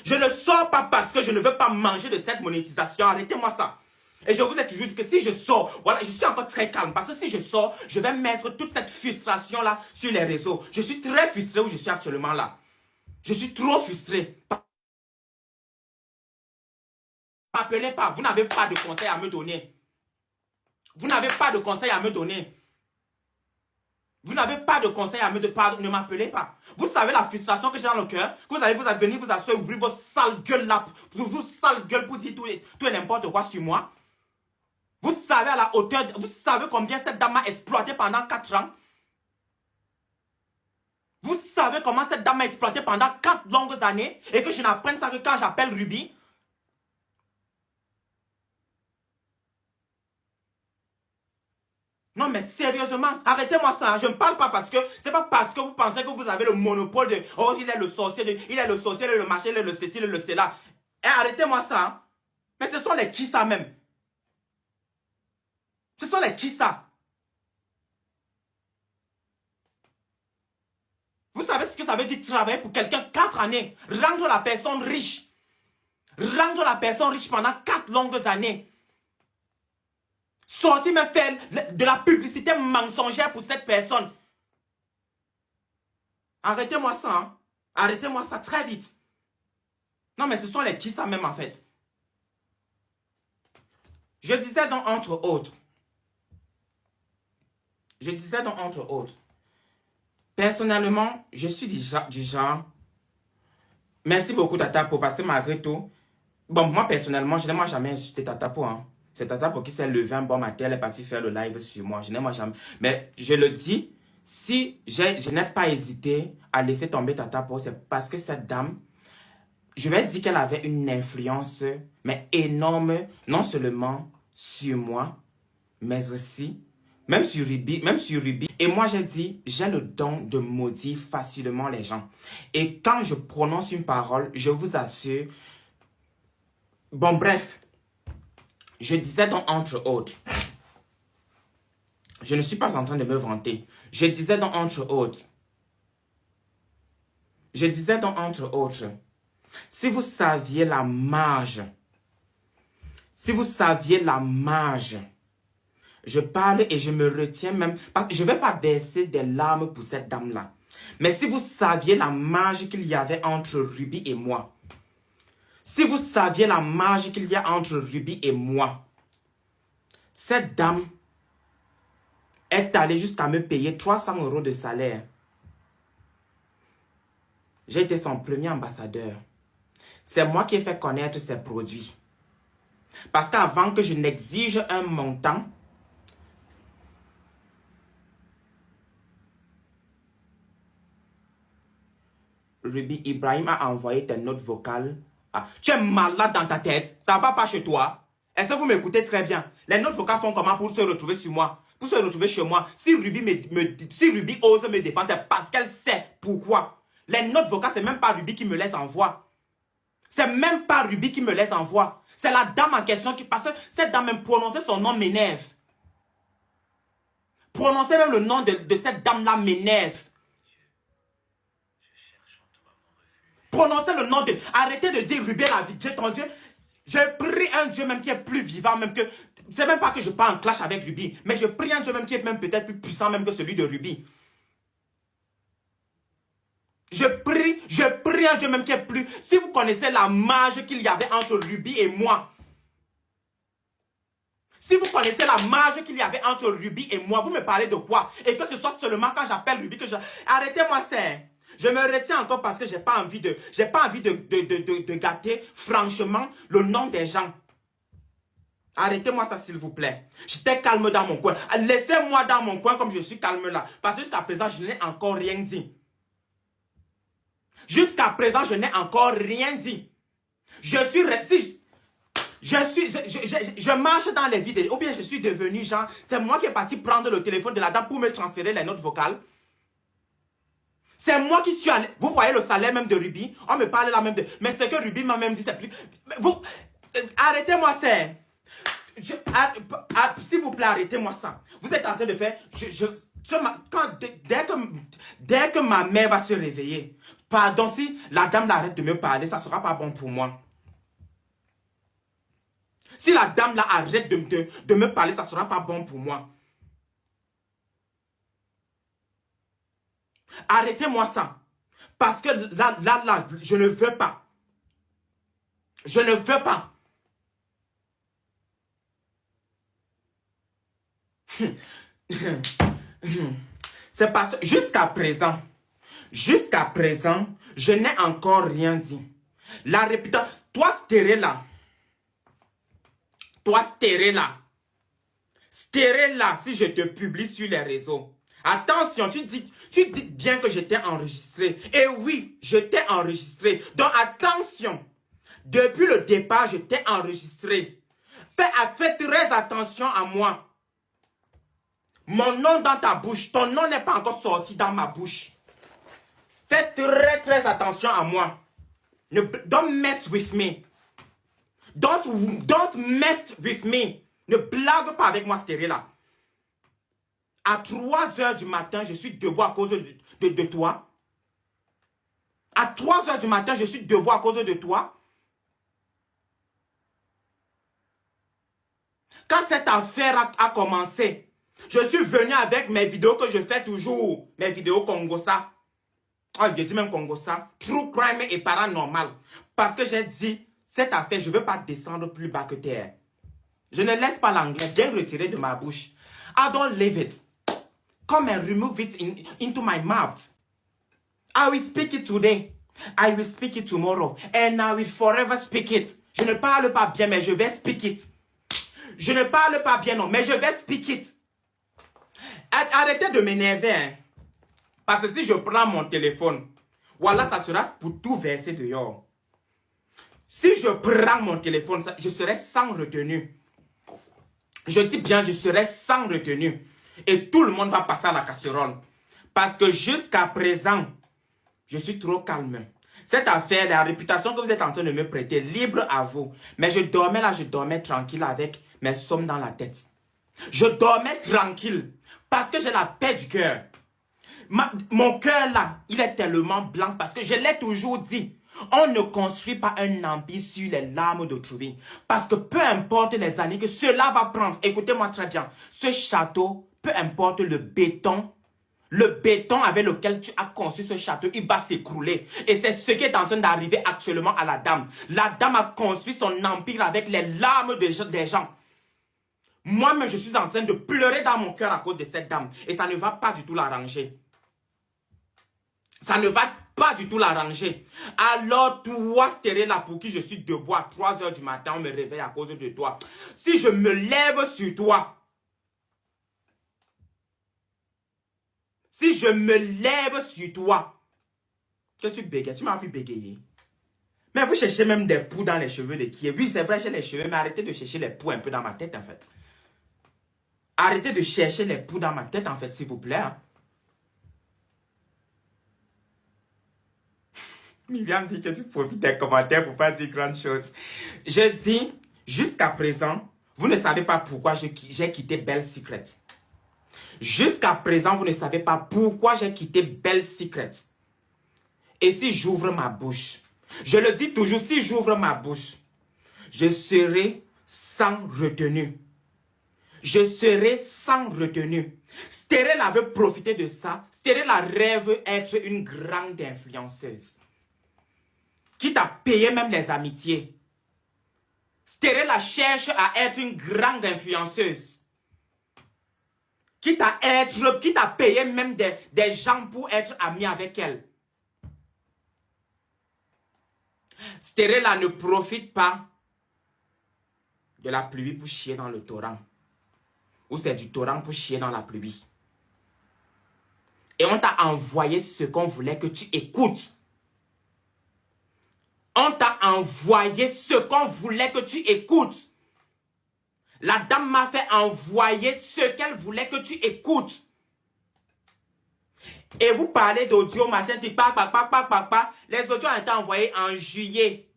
[SPEAKER 1] Je ne sors pas parce que je ne veux pas manger de cette monétisation. Arrêtez-moi ça. Et je vous ai toujours dit que si je sors, voilà, je suis encore très calme. Parce que si je sors, je vais mettre toute cette frustration-là sur les réseaux. Je suis très frustré où je suis actuellement là. Je suis trop frustré. N'appelez pas, vous n'avez pas de conseils à me donner. Vous n'avez pas de conseils à me donner. Vous n'avez pas de conseil à me donner, ne m'appelez pas. Vous savez la frustration que j'ai dans le cœur, que vous allez venir vous asseoir, ouvrir vos sales gueules là, vos sales gueules pour dire tout et n'importe quoi sur moi. Vous savez à la hauteur, vous savez combien cette dame m'a exploité pendant 4 ans. Vous savez comment cette dame m'a exploité pendant 4 longues années et que je n'apprenne ça que quand j'appelle Ruby. Non mais sérieusement, arrêtez-moi ça. Je ne parle pas parce que, c'est pas parce que vous pensez que vous avez le monopole de, oh il est le sorcier, il est le sorcier, il est le machin, il est le ceci, il est le cela. Et arrêtez-moi ça. Hein. Mais ce sont les qui ça même. Ce sont les qui ça. Vous savez ce que ça veut dire travailler pour quelqu'un 4 années, rendre la personne riche. Rendre la personne riche pendant 4 longues années. Sortir me faire de la publicité mensongère pour cette personne. Arrêtez-moi ça. Hein. Arrêtez-moi ça très vite. Non, mais ce sont les qui ça même en fait. Je disais donc entre autres. Personnellement, je suis du genre. Merci beaucoup Tata pour passer malgré tout. Bon, moi personnellement, je n'ai jamais insulté Tata pour. Hein. C'est Tata pour qui s'est levé un bon matin, elle est partie faire le live sur moi. Je n'ai jamais. Mais je le dis, si je n'ai pas hésité à laisser tomber Tata pour, c'est parce que cette dame, je vais dire qu'elle avait une influence, mais énorme, non seulement sur moi, mais aussi, même sur Ruby. Et moi, j'ai dit, j'ai le don de maudire facilement les gens. Et quand je prononce une parole, je vous assure, bon bref, je disais donc entre autres, je ne suis pas en train de me vanter, je disais donc entre autres, si vous saviez la marge, je parle et je me retiens même, parce que je ne vais pas verser des larmes pour cette dame-là. Mais si vous saviez la marge qu'il y avait entre Ruby et moi, si vous saviez la marge qu'il y a entre Ruby et moi, cette dame est allée jusqu'à me payer 300 € de salaire. J'ai été son premier ambassadeur. C'est moi qui ai fait connaître ses produits. Parce qu'avant que je n'exige un montant, Ruby, Ibrahim a envoyé tes notes vocales. Ah, tu es malade dans ta tête. Ça ne va pas chez toi. Est-ce que vous m'écoutez très bien? Les notes vocales font comment pour se retrouver sur moi? Pour se retrouver chez moi? Si Ruby ose me défendre, c'est parce qu'elle sait pourquoi. Les notes vocales, c'est même pas Ruby qui me les envoie. C'est même pas Ruby qui me les envoie. C'est la dame en question qui... Parce que cette dame, même prononcer son nom m'énerve. Prononcer même le nom de cette dame-là m'énerve. Prononcez le nom de... Arrêtez de dire Ruby la vie. Dieu, ton Dieu. J'ai pris un Dieu même qui est plus vivant, même que... C'est même pas que je parle en clash avec Ruby, mais je prie un Dieu même qui est même peut-être plus puissant même que celui de Ruby. Je prie un Dieu même qui est plus... Si vous connaissez la marge qu'il y avait entre Ruby et moi, si vous connaissez la marge qu'il y avait entre Ruby et moi, vous me parlez de quoi? Et que ce soit seulement quand j'appelle Ruby que je... Arrêtez-moi ça. Je me retiens encore parce que j'ai pas envie de gâter franchement le nom des gens. Arrêtez-moi ça s'il vous plaît. J'étais calme dans mon coin. Laissez-moi dans mon coin comme je suis calme là. Parce que jusqu'à présent, je n'ai encore rien dit. Jusqu'à présent, je n'ai encore rien dit. Je marche dans les vides. Ou bien je suis devenu genre, c'est moi qui est parti prendre le téléphone de la dame pour me transférer les notes vocales. C'est moi qui suis allé. Vous voyez le salaire même de Ruby. On me parle là même de... Mais ce que Ruby m'a même dit, c'est plus... Vous... Arrêtez-moi ça. S'il vous plaît, arrêtez-moi ça. Vous êtes en train de faire... Dès que ma mère va se réveiller, pardon, si la dame arrête de me parler, ça ne sera pas bon pour moi. Si la dame là arrête de me parler, ça ne sera pas bon pour moi. Arrêtez-moi ça. Parce que là, je ne veux pas. Je ne veux pas. C'est parce que jusqu'à présent, je n'ai encore rien dit. La réputation, toi Stéré là, si je te publie sur les réseaux. Attention, tu dis bien que je t'ai enregistré. Et oui, je t'ai enregistré. Donc attention, depuis le départ, je t'ai enregistré. Fais très attention à moi. Mon nom dans ta bouche, ton nom n'est pas encore sorti dans ma bouche. Fais très attention à moi. Don't mess with me. Don't mess with me. Ne blague pas avec moi, Stéré là. À 3 h du matin, je suis debout à cause de toi. À 3 h du matin, je suis debout à cause de toi. Quand cette affaire a commencé, je suis venu avec mes vidéos que je fais toujours. Mes vidéos Congosa. Oh, je dis même Congosa. True crime et paranormal. Parce que j'ai dit, cette affaire, je ne veux pas descendre plus bas que terre. Je ne laisse pas l'anglais bien retiré de ma bouche. I don't leave it. Come and remove it into my mouth. I will speak it today. I will speak it tomorrow. And I will forever speak it. Je ne parle pas bien, mais je vais speak it. Je ne parle pas bien, non, mais je vais speak it. Arrêtez de m'énerver, hein. Parce que si je prends mon téléphone, voilà, ça sera pour tout verser dehors. Si je prends mon téléphone, je serai sans retenue. Je dis bien, je serai sans retenue. Et tout le monde va passer à la casserole. Parce que jusqu'à présent, je suis trop calme. Cette affaire, la réputation que vous êtes en train de me prêter, libre à vous. Mais je dormais là, je dormais tranquille avec mes sommes dans la tête. Je dormais tranquille parce que j'ai la paix du cœur. Mon cœur là, il est tellement blanc parce que je l'ai toujours dit. On ne construit pas un empire sur les larmes d'autrui. Parce que peu importe les années que cela va prendre, écoutez-moi très bien, ce château, peu importe le béton avec lequel tu as construit ce château, il va s'écrouler. Et c'est ce qui est en train d'arriver actuellement à la dame. La dame a construit son empire avec les larmes des gens. Moi-même, je suis en train de pleurer dans mon cœur à cause de cette dame. Et ça ne va pas du tout l'arranger. Ça ne va pas du tout l'arranger. Alors, toi, Stéré là, pour qui je suis debout à 3 h du matin, on me réveille à cause de toi. Si je me lève sur toi, que tu bégayes, tu m'as vu bégayer. Mais vous cherchez même des poux dans les cheveux de qui? Oui, c'est vrai, j'ai les cheveux, mais arrêtez de chercher les poux un peu dans ma tête, en fait. Arrêtez de chercher les poux dans ma tête, en fait, s'il vous plaît. Hein. Myriam dit que tu profites des commentaires pour pas dire grande chose. Je dis, jusqu'à présent, vous ne savez pas pourquoi j'ai quitté Belle Secret. Jusqu'à présent, vous ne savez pas pourquoi j'ai quitté Belle Secret. Et si j'ouvre ma bouche, je le dis toujours, si j'ouvre ma bouche, je serai sans retenue. Je serai sans retenue. Stéré avait profité de ça. Stéré rêve être une grande influenceuse. Qui t'a payé même les amitiés. Stéré cherche à être une grande influenceuse. Quitte à payer même des gens pour être ami avec elle. Stéré ne profite pas de la pluie pour chier dans le torrent. Ou c'est du torrent pour chier dans la pluie. Et on t'a envoyé ce qu'on voulait que tu écoutes. On t'a envoyé ce qu'on voulait que tu écoutes. La dame m'a fait envoyer ce qu'elle voulait que tu écoutes. Et vous parlez d'audio, machin, tu parles, les audios ont été envoyés en juillet.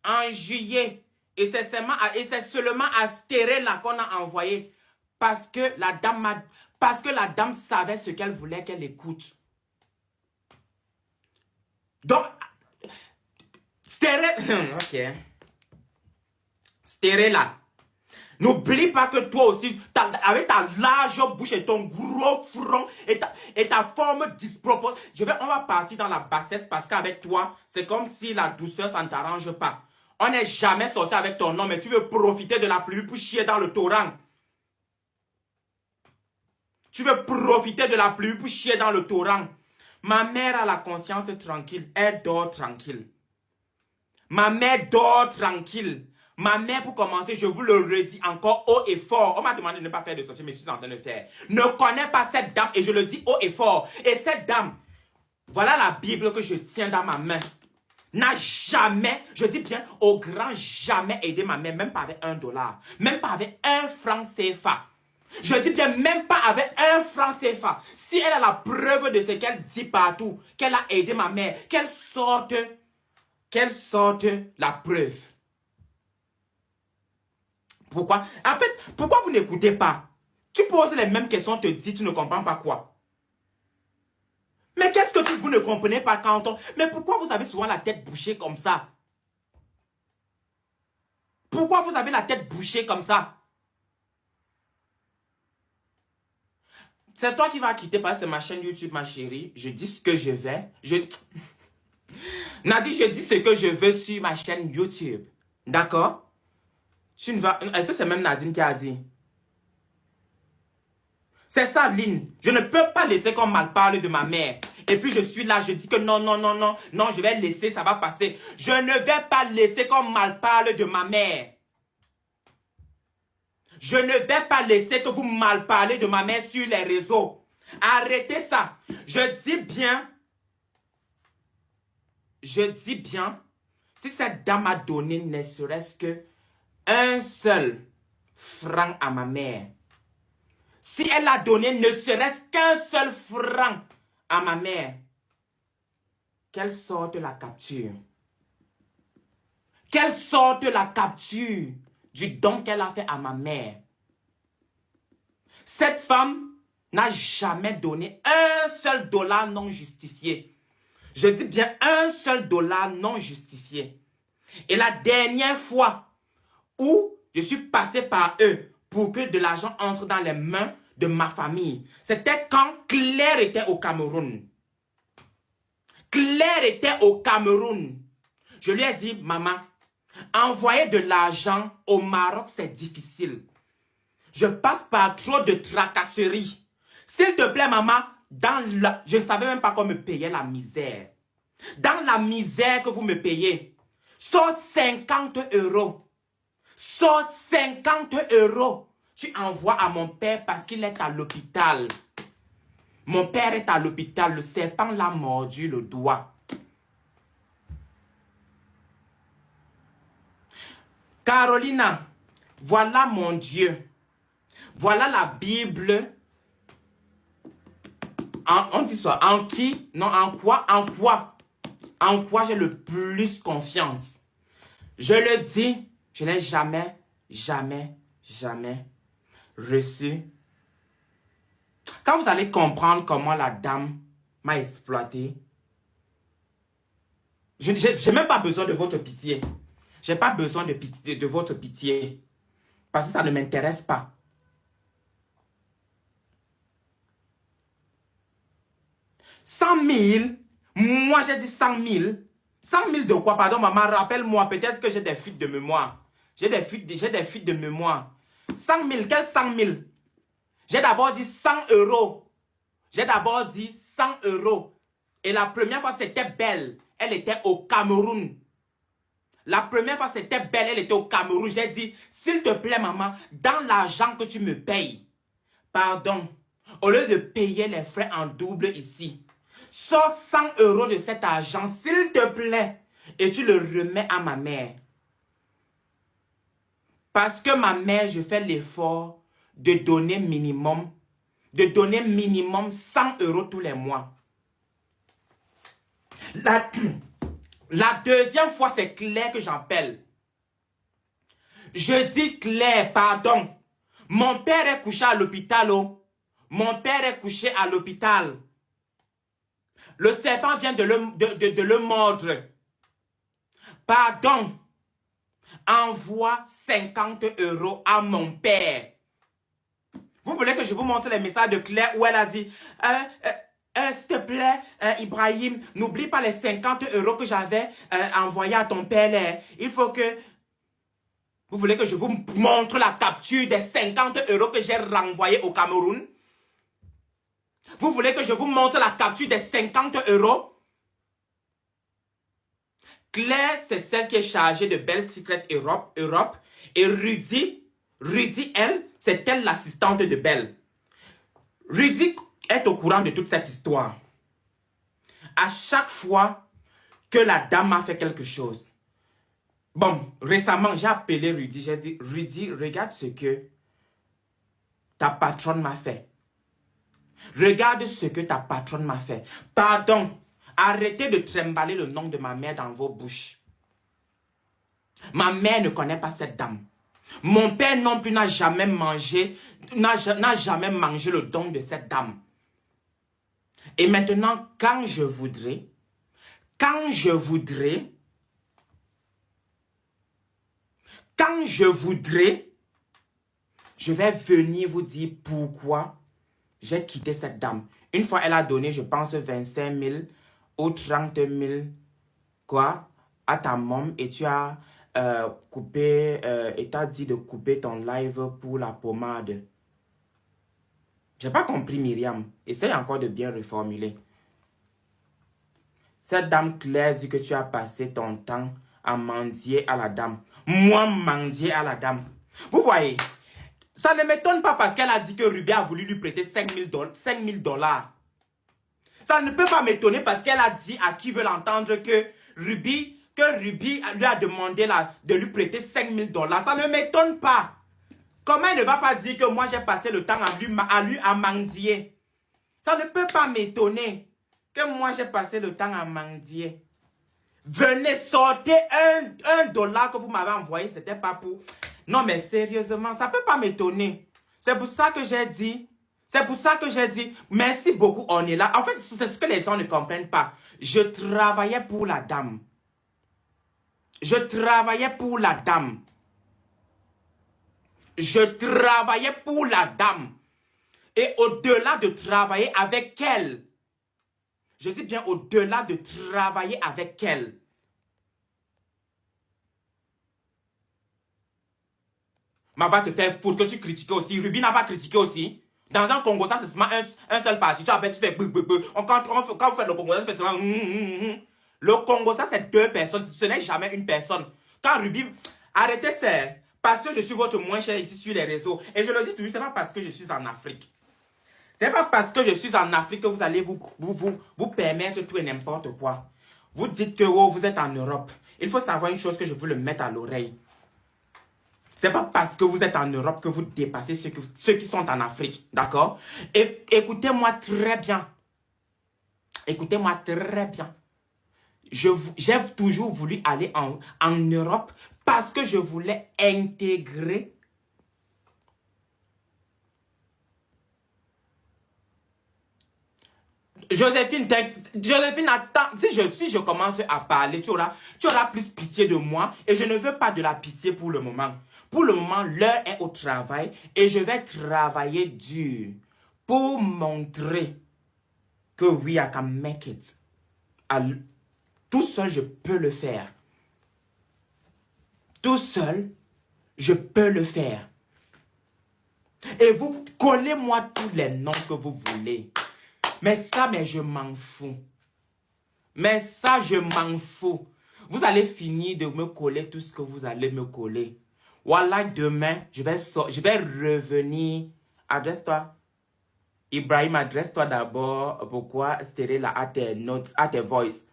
[SPEAKER 1] En juillet. Et c'est seulement à Stéré là qu'on a envoyé. Parce que la dame savait ce qu'elle voulait qu'elle écoute. Donc, Stéré, ok. Stéré là. N'oublie pas que toi aussi, avec ta large bouche et ton gros front et ta forme disproportionnée, on va partir dans la bassesse parce qu'avec toi, c'est comme si la douceur, ça ne t'arrange pas. On n'est jamais sorti avec ton nom, mais tu veux profiter de la pluie pour chier dans le torrent. Tu veux profiter de la pluie pour chier dans le torrent. Ma mère a la conscience tranquille. Elle dort tranquille. Ma mère dort tranquille. Ma mère, pour commencer, je vous le redis encore haut et fort. On m'a demandé de ne pas faire de sortie, mais je suis en train de faire. Ne connais pas cette dame et je le dis haut et fort. Et cette dame, voilà la Bible que je tiens dans ma main. N'a jamais, je dis bien au grand jamais aidé ma mère, même pas avec $1, même pas avec 1 franc CFA. Je dis bien même pas avec 1 franc CFA. Si elle a la preuve de ce qu'elle dit partout, qu'elle a aidé ma mère, qu'elle sorte la preuve. Pourquoi? En fait, pourquoi vous n'écoutez pas? Tu poses les mêmes questions, te dis, tu ne comprends pas quoi? Mais qu'est-ce que vous ne comprenez pas quand on... Mais pourquoi vous avez souvent la tête bouchée comme ça? Pourquoi vous avez la tête bouchée comme ça? C'est toi qui vas quitter parce que c'est ma chaîne YouTube, ma chérie. Je dis ce que je vais. Nadie, je dis ce que je veux sur ma chaîne YouTube. D'accord? Tu ne vas... Est-ce que c'est même Nadine qui a dit? C'est ça, Lynn. Je ne peux pas laisser qu'on mal parle de ma mère. Et puis je suis là, je dis que non, non, non, non, non, je vais laisser, ça va passer. Je ne vais pas laisser qu'on mal parle de ma mère. Je ne vais pas laisser que vous mal parlez de ma mère sur les réseaux. Arrêtez ça. Je dis bien, si cette dame a donné ne serait-ce que un seul franc à ma mère, si elle a donné ne serait-ce qu'un seul franc à ma mère, qu'elle sorte la capture. Qu'elle sorte la capture du don qu'elle a fait à ma mère. Cette femme n'a jamais donné un seul dollar non justifié. Je dis bien un seul dollar non justifié. Et la dernière fois où je suis passé par eux pour que de l'argent entre dans les mains de ma famille, c'était quand Claire était au Cameroun. Claire était au Cameroun. Je lui ai dit, maman, envoyer de l'argent au Maroc, c'est difficile. Je passe par trop de tracasseries. S'il te plaît, maman, je ne savais même pas qu'on me payait la misère. Dans la misère que vous me payez, sors 50 €. Sors 50 €. Tu envoies à mon père parce qu'il est à l'hôpital. Mon père est à l'hôpital. Le serpent l'a mordu le doigt. Carolina, voilà mon Dieu. Voilà la Bible. On dit ça. En qui? Non, en quoi? En quoi? En quoi j'ai le plus confiance? Je le dis, je n'ai jamais, jamais, jamais reçu. Quand vous allez comprendre comment la dame m'a exploité, je n'ai même pas besoin de votre pitié. Je n'ai pas besoin de votre pitié. Parce que ça ne m'intéresse pas. $100 000, moi j'ai dit 100 000. 100 000 de quoi? Pardon, maman, rappelle-moi. Peut-être que j'ai des fuites de mémoire. J'ai des fuites de mémoire. 100 000, quel 100 000? J'ai d'abord dit 100 €. J'ai d'abord dit 100 €. Et la première fois, c'était Belle. Elle était au Cameroun. La première fois, c'était Belle. Elle était au Cameroun. J'ai dit, s'il te plaît, maman, dans l'argent que tu me payes, pardon, au lieu de payer les frais en double ici, sors 100 € de cet argent, s'il te plaît, et tu le remets à ma mère. Parce que ma mère, je fais l'effort de donner minimum 100 € tous les mois. La deuxième fois, c'est Claire que j'appelle. Je dis Claire, pardon. Mon père est couché à l'hôpital. Oh. Mon père est couché à l'hôpital. Le serpent vient de le mordre. Pardon. Envoie 50 € à mon père. Vous voulez que je vous montre les messages de Claire où elle a dit s'il te plaît, Ibrahim, n'oublie pas les 50 € que j'avais envoyés à ton père. Là. Il faut que... Vous voulez que je vous montre la capture des 50 € que j'ai renvoyés au Cameroun? Vous voulez que je vous montre la capture des 50 €? Claire, c'est celle qui est chargée de Bell Secret Europe. Et Rudy, elle, c'est elle l'assistante de Bell. Rudy est au courant de toute cette histoire. À chaque fois que la dame a fait quelque chose. Bon, récemment, j'ai appelé Rudy. J'ai dit, Rudy, regarde ce que ta patronne m'a fait. Regarde ce que ta patronne m'a fait. Pardon, arrêtez de trimballer le nom de ma mère dans vos bouches. Ma mère ne connaît pas cette dame. Mon père non plus n'a jamais mangé le don de cette dame. Et maintenant, quand je voudrais, je vais venir vous dire pourquoi j'ai quitté cette dame. Une fois, elle a donné, je pense, 25 000 ou 30 000 quoi, à ta mom et tu as coupé, et t'as dit de couper ton live pour la pommade. J'ai pas compris, Myriam. Essaye encore de bien reformuler. Cette dame Claire dit que tu as passé ton temps à mendier à la dame. Moi, mendier à la dame. Vous voyez, ça ne m'étonne pas parce qu'elle a dit que Ruby a voulu lui prêter 5 000 $. Ça ne peut pas m'étonner parce qu'elle a dit à qui veut l'entendre que Ruby lui a demandé de lui prêter 5 000 $. Ça ne m'étonne pas. Comment elle ne va pas dire que moi j'ai passé le temps à mendier? Ça ne peut pas m'étonner que moi j'ai passé le temps à mendier. Venez, sortez un dollar que vous m'avez envoyé, c'était pas pour... Non mais sérieusement, ça ne peut pas m'étonner. C'est pour ça que j'ai dit... merci beaucoup, on est là. En fait, c'est ce que les gens ne comprennent pas. Je travaillais pour la dame. Et au-delà de travailler avec elle, je dis bien au-delà de travailler avec elle, ma va te faire foutre que tu critiques aussi. Ruby n'a pas critiqué aussi. Dans un Congo, ça c'est seulement un seul parti. Tu fais quand vous faites le Congo, ça c'est seulement Le Congo, ça c'est 2 personnes. Ce n'est jamais une personne. Quand Ruby, arrêtez ça. Parce que je suis votre moins cher ici sur les réseaux. Et je le dis toujours, c'est pas parce que je suis en Afrique. C'est pas parce que je suis en Afrique que vous allez vous permettre tout et n'importe quoi. Vous dites que oh, vous êtes en Europe. Il faut savoir une chose que je veux le mettre à l'oreille. C'est pas parce que vous êtes en Europe que vous dépassez ceux qui sont en Afrique. D'accord? Et écoutez-moi très bien. Écoutez-moi très bien. J'ai toujours voulu aller en Europe parce que je voulais intégrer. Joséphine, attends, si je commence à parler, tu auras plus pitié de moi et je ne veux pas de la pitié pour le moment. Pour le moment, l'heure est au travail et je vais travailler dur pour montrer que oui, I can make it. Tout seul, je peux le faire. Tout seul, je peux le faire. Et vous collez-moi tous les noms que vous voulez. Mais je m'en fous. Mais ça, je m'en fous. Vous allez finir de me coller tout ce que vous allez me coller. Voilà, demain, je vais revenir. Adresse-toi. Ibrahim, adresse-toi d'abord. Pourquoi Stéré là à tes notes, à tes voice.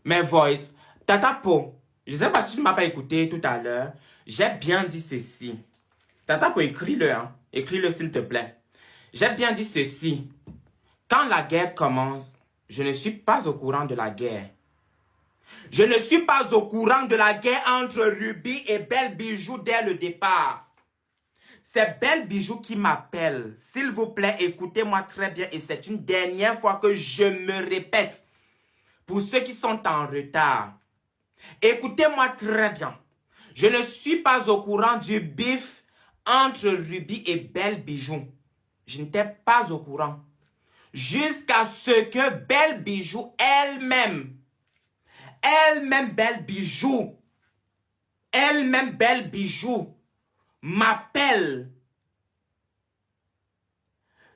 [SPEAKER 1] Mes voice. Tata Po, je ne sais pas si tu ne m'as pas écouté tout à l'heure. J'ai bien dit ceci. Tata Po, écris-le. Hein. Écris-le s'il te plaît. J'ai bien dit ceci. Quand la guerre commence, je ne suis pas au courant de la guerre. Je ne suis pas au courant de la guerre entre Ruby et Belle Bijou dès le départ. C'est Belle Bijou qui m'appelle. S'il vous plaît, écoutez-moi très bien et c'est une dernière fois que je me répète. Pour ceux qui sont en retard, écoutez-moi très bien. Je ne suis pas au courant du bif entre Ruby et Belle Bijou. Je n'étais pas au courant. Jusqu'à ce que Belle Bijou elle-même Belle Bijou, m'appelle.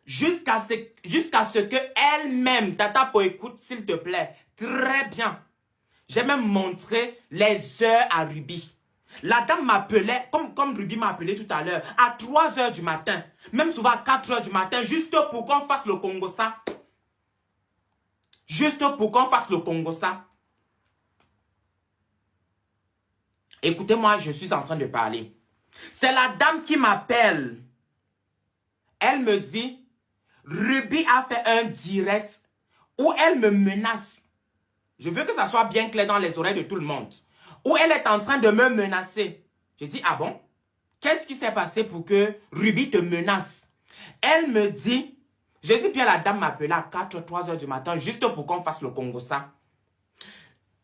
[SPEAKER 1] jusqu'à ce que elle-même, Tata pour écoute, s'il te plaît, très bien. J'ai même montré les heures à Ruby. La dame m'appelait, comme Ruby m'a appelé tout à l'heure, à 3 heures du matin, même souvent à 4 heures du matin, juste pour qu'on fasse le Congo ça. Juste pour qu'on fasse le Congo ça. Écoutez-moi, je suis en train de parler. C'est la dame qui m'appelle. Elle me dit, Ruby a fait un direct où elle me menace. Je veux que ça soit bien clair dans les oreilles de tout le monde. Où elle est en train de me menacer. Je dis, ah bon? Qu'est-ce qui s'est passé pour que Ruby te menace? Elle me dit, je dis bien la dame m'appelait à 4, 3 heures du matin, juste pour qu'on fasse le Congo ça.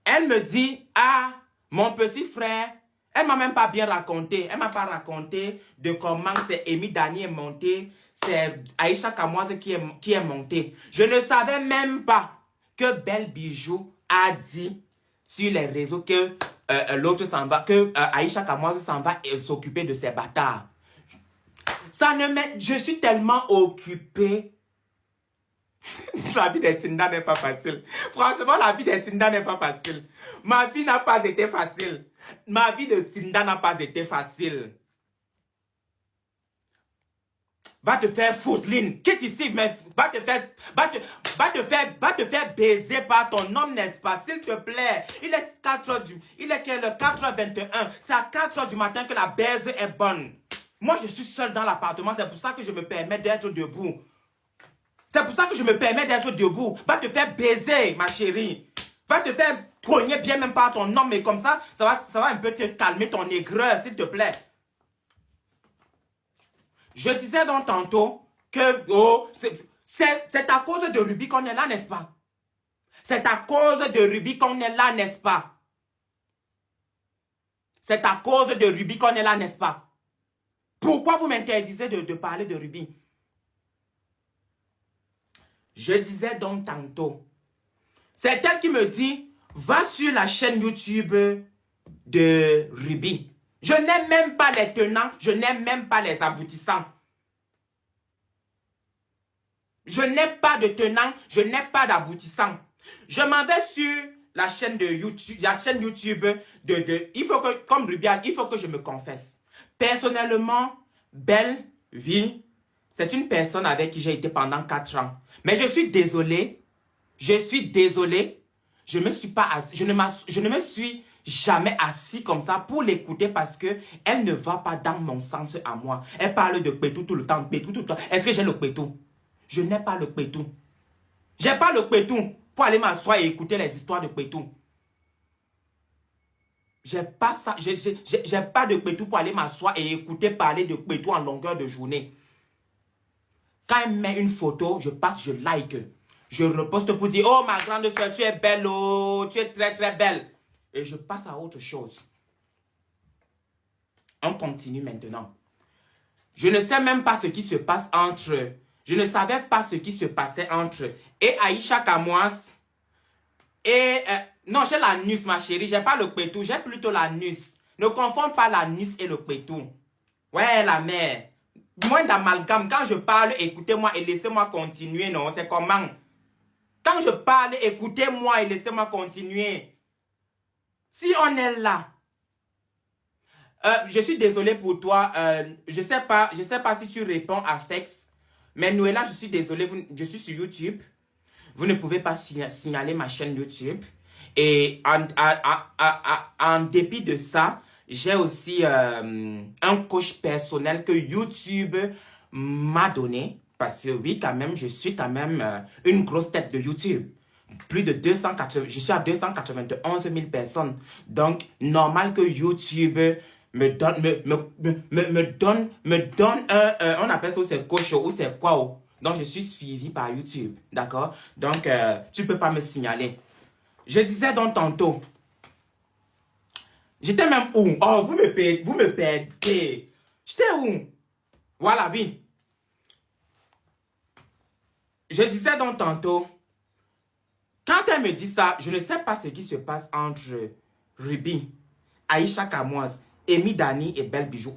[SPEAKER 1] Elle me dit, ah, mon petit frère, elle m'a même pas bien raconté. Elle m'a pas raconté de comment c'est Amy Dani est monté, c'est Aïcha Kamoise qui est monté. Je ne savais même pas que Belle Bijou a dit sur les réseaux que l'autre s'en va, que Aïcha Kamoise s'en va s'occuper de ses bâtards. Ça ne m'est... Je suis tellement occupée. La vie des Tinda n'est pas facile. Franchement, la vie des Tinda n'est pas facile. Ma vie n'a pas été facile. Ma vie de Tinda n'a pas été facile. Va te faire foutre, Lynn. Quitte ici, mais va te faire baiser par ton homme, n'est-ce pas? S'il te plaît. Il est 4h il est quelle heure? 4h21. C'est à 4h du matin que la baise est bonne. Moi, je suis seul dans l'appartement. C'est pour ça que je me permets d'être debout. C'est pour ça que je me permets d'être debout. Va te faire baiser, ma chérie. Va te faire cogner bien même par ton homme. Mais comme ça va un peu te calmer ton aigreur, s'il te plaît. Je disais donc tantôt que oh, c'est à cause de Ruby qu'on est là, n'est-ce pas? C'est à cause de Ruby qu'on est là, n'est-ce pas? C'est à cause de Ruby qu'on est là, n'est-ce pas? Pourquoi vous m'interdisez de parler de Ruby? Je disais donc tantôt, c'est elle qui me dit, va sur la chaîne YouTube de Ruby. Je n'aime même pas les tenants, je n'aime même pas les aboutissants. Je n'ai pas de tenants, je n'ai pas d'aboutissants. Je m'en vais sur la chaîne de YouTube, il faut que, comme Ruby, il faut que je me confesse. Personnellement, Belle, oui, c'est une personne avec qui j'ai été pendant 4 ans. Mais je suis désolé, je ne me suis jamais assis comme ça pour l'écouter parce que elle ne va pas dans mon sens à moi. Elle parle de pétou tout le temps, pétou tout le temps. Est-ce que j'ai le pétou? Je n'ai pas le pétou. J'ai pas le pétou pour aller m'asseoir et écouter les histoires de pétou. J'ai pas ça, j'ai pas de pétou pour aller m'asseoir et écouter parler de pétou en longueur de journée. Quand elle met une photo, je passe, je like. Je reposte pour dire, oh ma grande soeur, tu es belle, oh, tu es très très belle. Et je passe à autre chose. On continue maintenant. Je ne sais même pas ce qui se passe entre... Je ne savais pas ce qui se passait entre et Aïcha Kamoise et... non, j'ai l'anus, ma chérie. J'ai pas le pétou, j'ai plutôt l'anus. Ne confonds pas l'anus et le pétou. Ouais, la mère. Moins d'amalgame. Quand je parle, écoutez-moi et laissez-moi continuer, non? C'est comment? Quand je parle, écoutez-moi et laissez-moi continuer. Si on est là, je suis désolé pour toi. Je sais pas si tu réponds à texte. Mais Noëlla, je suis désolé. Je suis sur YouTube. Vous ne pouvez pas signaler ma chaîne YouTube. Et en dépit de ça, j'ai aussi un coach personnel que YouTube m'a donné. Parce que oui, quand même, je suis quand même une grosse tête de YouTube. Plus de 280, je suis à 291 000 personnes. Donc, normal que YouTube me donne on appelle ça c'est coach ou c'est quoi. Donc, je suis suivi par YouTube. D'accord? Donc, tu peux pas me signaler. Je disais donc tantôt, j'étais même où? Oh, vous me perdez. J'étais où? Voilà, oui. Je disais donc tantôt, quand elle me dit ça, je ne sais pas ce qui se passe entre Ruby, Aïcha Kamoise, Amy Dani et Belle Bijou.